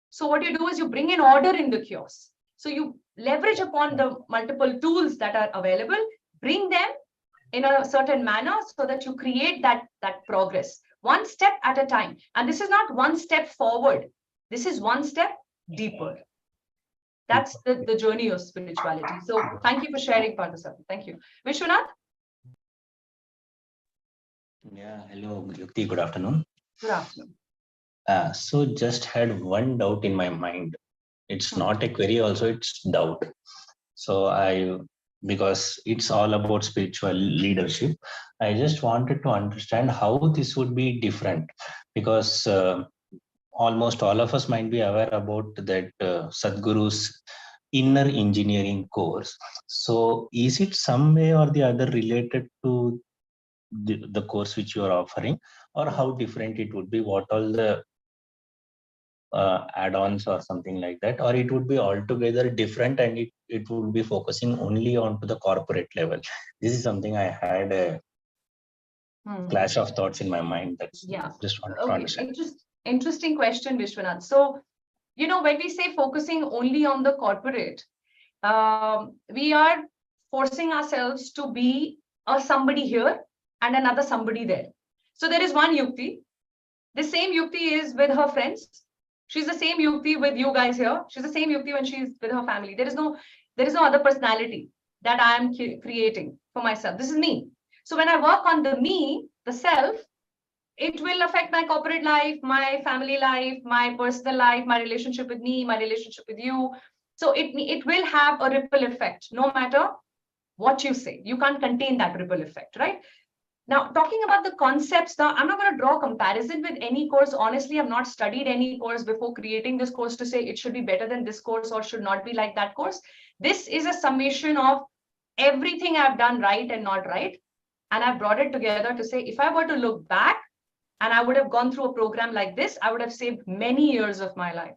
So what you do is you bring in order in the chaos. So you leverage upon the multiple tools that are available, bring them in a certain manner so that you create that progress, one step at a time. And this is not one step forward. This is one step deeper. That's the journey of spirituality. So thank you for sharing, Parthasarathy. Thank you. Vishwanath? Yeah, hello, Yukti. Good afternoon. Good afternoon. So just had one doubt in my mind. It's not a query, also it's doubt. So because it's all about spiritual leadership, I just wanted to understand how this would be different, because almost all of us might be aware about that Sadhguru's inner engineering course. So is it some way or the other related to the course which you are offering, or how different it would be? What all the add-ons or something like that, or it would be altogether different and it would be focusing only on to the corporate level? This is something I had a clash of thoughts in my mind. That's just wanted to understand. Interesting question, Vishwanath. So, when we say focusing only on the corporate, we are forcing ourselves to be a somebody here and another somebody there. So there is one Yukti. The same Yukti is with her friends. She's the same Yukti with you guys here. She's the same Yukti when she's with her family. There is no other personality that I am creating for myself. This is me. So when I work on the me, the self, it will affect my corporate life, my family life, my personal life, my relationship with me, my relationship with you. So it will have a ripple effect, no matter what you say. You can't contain that ripple effect, right? Now, talking about the concepts, now I'm not going to draw a comparison with any course. Honestly, I've not studied any course before creating this course to say it should be better than this course or should not be like that course. This is a summation of everything I've done right and not right. And I've brought it together to say, if I were to look back and I would have gone through a program like this, I would have saved many years of my life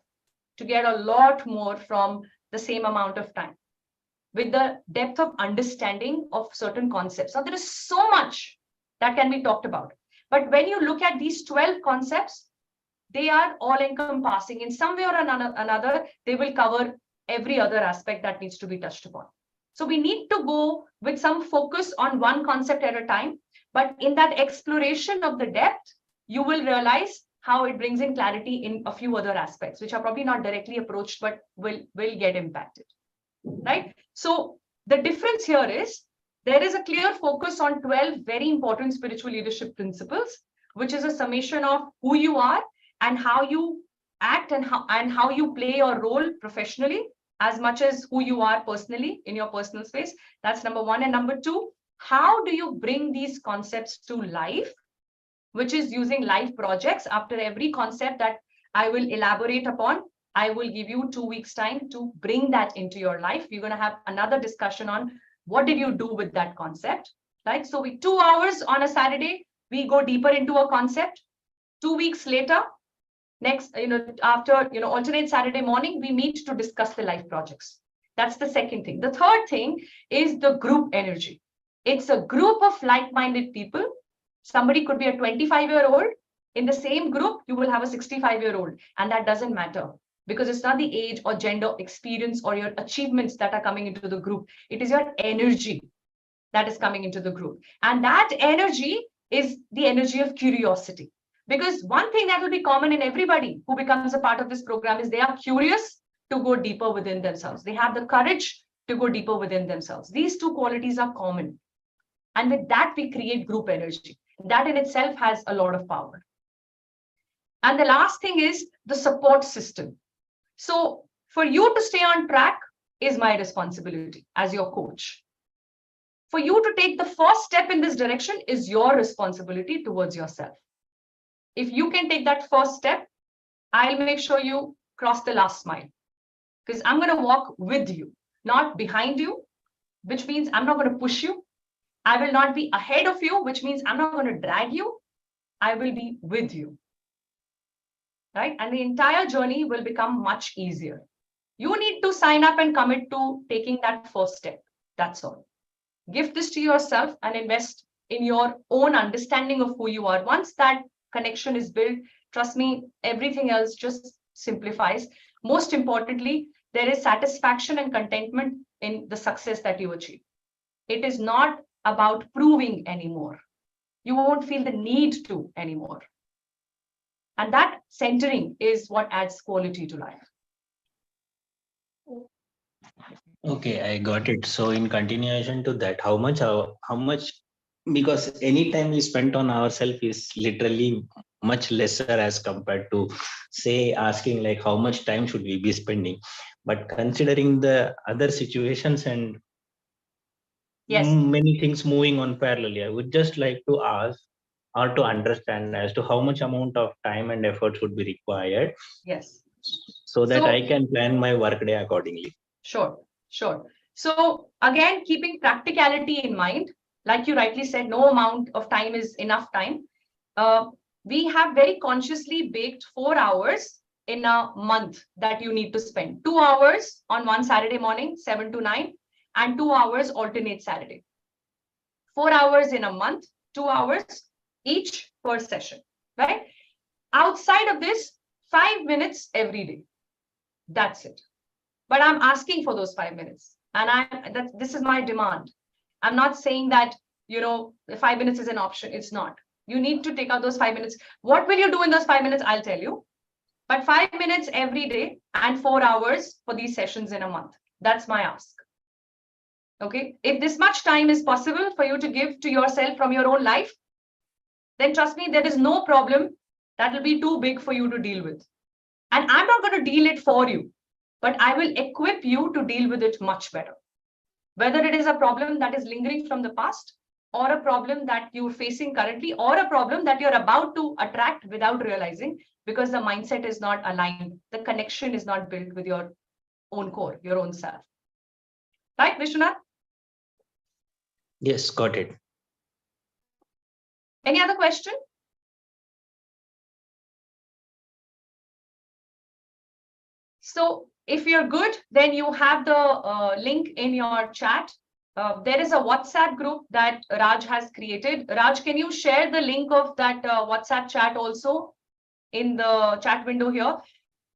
to get a lot more from the same amount of time, with the depth of understanding of certain concepts. Now, there is so much that can be talked about. But when you look at these 12 concepts, they are all encompassing. In some way or another, they will cover every other aspect that needs to be touched upon. So we need to go with some focus on one concept at a time. But in that exploration of the depth, you will realize how it brings in clarity in a few other aspects, which are probably not directly approached, but will get impacted, right? So the difference here is there is a clear focus on 12 very important spiritual leadership principles, which is a summation of who you are and how you act and how you play your role professionally, as much as who you are personally in your personal space. That's number one. And number two, how do you bring these concepts to life, which is using live projects. After every concept that I will elaborate upon, I will give you 2 weeks time to bring that into your life. We're going to have another discussion on what did you do with that concept, right? So 2 hours on a Saturday, we go deeper into a concept. 2 weeks later, next, after, alternate Saturday morning, we meet to discuss the life projects. That's the second thing. The third thing is the group energy. It's a group of like-minded people. Somebody could be a 25-year-old. In the same group, you will have a 65-year-old, and that doesn't matter. because it's not the age or gender, experience, or your achievements that are coming into the group. It is your energy that is coming into the group. And that energy is the energy of curiosity. Because one thing that will be common in everybody who becomes a part of this program is they are curious to go deeper within themselves. They have the courage to go deeper within themselves. These two qualities are common. And with that, we create group energy. That in itself has a lot of power. And the last thing is the support system. So for you to stay on track is my responsibility as your coach. For you to take the first step in this direction is your responsibility towards yourself. If you can take that first step, I'll make sure you cross the last mile. Because I'm going to walk with you, not behind you, which means I'm not going to push you. I will not be ahead of you, which means I'm not going to drag you. I will be with you. Right? And the entire journey will become much easier. You need to sign up and commit to taking that first step. That's all. Give this to yourself and invest in your own understanding of who you are. Once that connection is built, trust me, everything else just simplifies. Most importantly, there is satisfaction and contentment in the success that you achieve. It is not about proving anymore. You won't feel the need to anymore. And that centering is what adds quality to life. Okay, I got it. So in continuation to that, how much, because any time we spent on ourselves is literally much lesser as compared to, say, asking like how much time should we be spending. But considering the other situations and Yes. many things moving on parallelly, I would just like to ask or to understand as to how much amount of time and effort would be required. Yes. So that I can plan my workday accordingly. Sure. So again, keeping practicality in mind, like you rightly said, no amount of time is enough time. We have very consciously baked 4 hours in a month that you need to spend. 2 hours on one Saturday morning, 7 to 9, and 2 hours alternate Saturday. 4 hours in a month, 2 hours each per session, right? Outside of this, 5 minutes every day. That's it. But I'm asking for those 5 minutes. And this is my demand. I'm not saying that, the 5 minutes is an option. It's not. You need to take out those 5 minutes. What will you do in those 5 minutes? I'll tell you. But 5 minutes every day and 4 hours for these sessions in a month. That's my ask. Okay. If this much time is possible for you to give to yourself from your own life, then trust me, there is no problem that will be too big for you to deal with. And I'm not going to deal it for you, but I will equip you to deal with it much better. Whether it is a problem that is lingering from the past, or a problem that you're facing currently, or a problem that you're about to attract without realizing, because the mindset is not aligned. The connection is not built with your own core, your own self. Right, Vishwanath? Yes, got it. Any other question? So if you're good, then you have the link in your chat. There is a WhatsApp group that Raj has created. Raj, can you share the link of that WhatsApp chat also in the chat window here?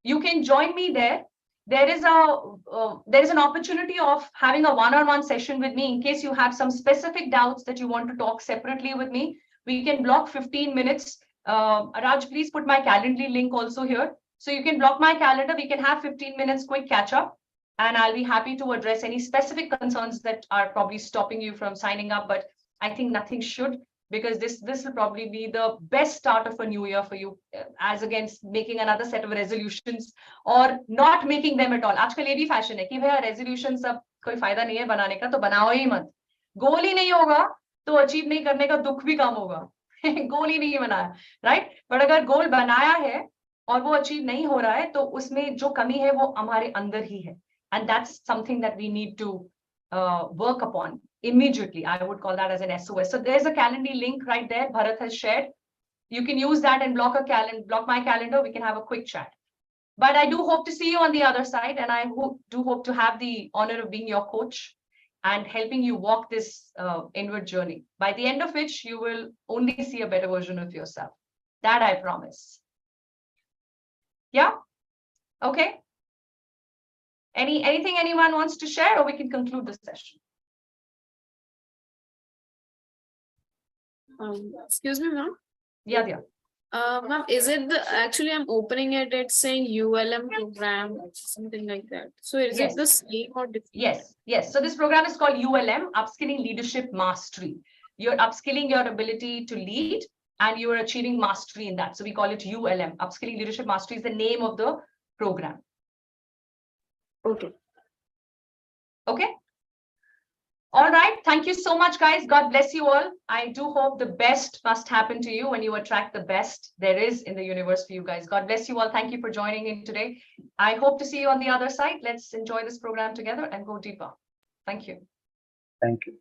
You can join me there. There is an opportunity of having a one-on-one session with me in case you have some specific doubts that you want to talk separately with me. We can block 15 minutes. Raj, please put my Calendly link also here. So you can block my calendar. We can have 15 minutes quick catch up, and I'll be happy to address any specific concerns that are probably stopping you from signing up. But I think nothing should, because this will probably be the best start of a new year for you, as against making another set of resolutions or not making them at all. आजकल ये भी fashion है कि भैया resolutions सब कोई फायदा नहीं है बनाने का, तो बनाओ ही मत. गोल ही नहीं होगा तो अचीव नहीं करने का दुख भी कम होगा. गोल ही नहीं बनाया, right? But अगर गोल बनाया है और वो अचीव नहीं हो रहा है, तो उसमें जो कमी है वो हमारे अंदर ही है. And that's something that we need to work upon immediately. I would call that as an SOS. So there's a Calendly link right there. Bharat has shared. You can use that and block my calendar. We can have a quick chat. But I do hope to see you on the other side. And I do hope to have the honor of being your coach and helping you walk this inward journey, by the end of which you will only see a better version of yourself. That I promise. Yeah. Okay. Anything anyone wants to share, or we can conclude the session? Excuse me, ma'am. Yeah, yeah. Ma'am, is it actually I'm opening it, it's saying ULM program, something like that. So is Yes. it the same or different? Yes. So this program is called ULM, Upskilling Leadership Mastery. You're upskilling your ability to lead, and you are achieving mastery in that. So we call it ULM, Upskilling Leadership Mastery is the name of the program. Okay. Okay. All right. Thank you so much, guys. God bless you all. I do hope the best must happen to you when you attract the best there is in the universe for you guys. God bless you all. Thank you for joining in today. I hope to see you on the other side. Let's enjoy this program together and go deeper. Thank you. Thank you.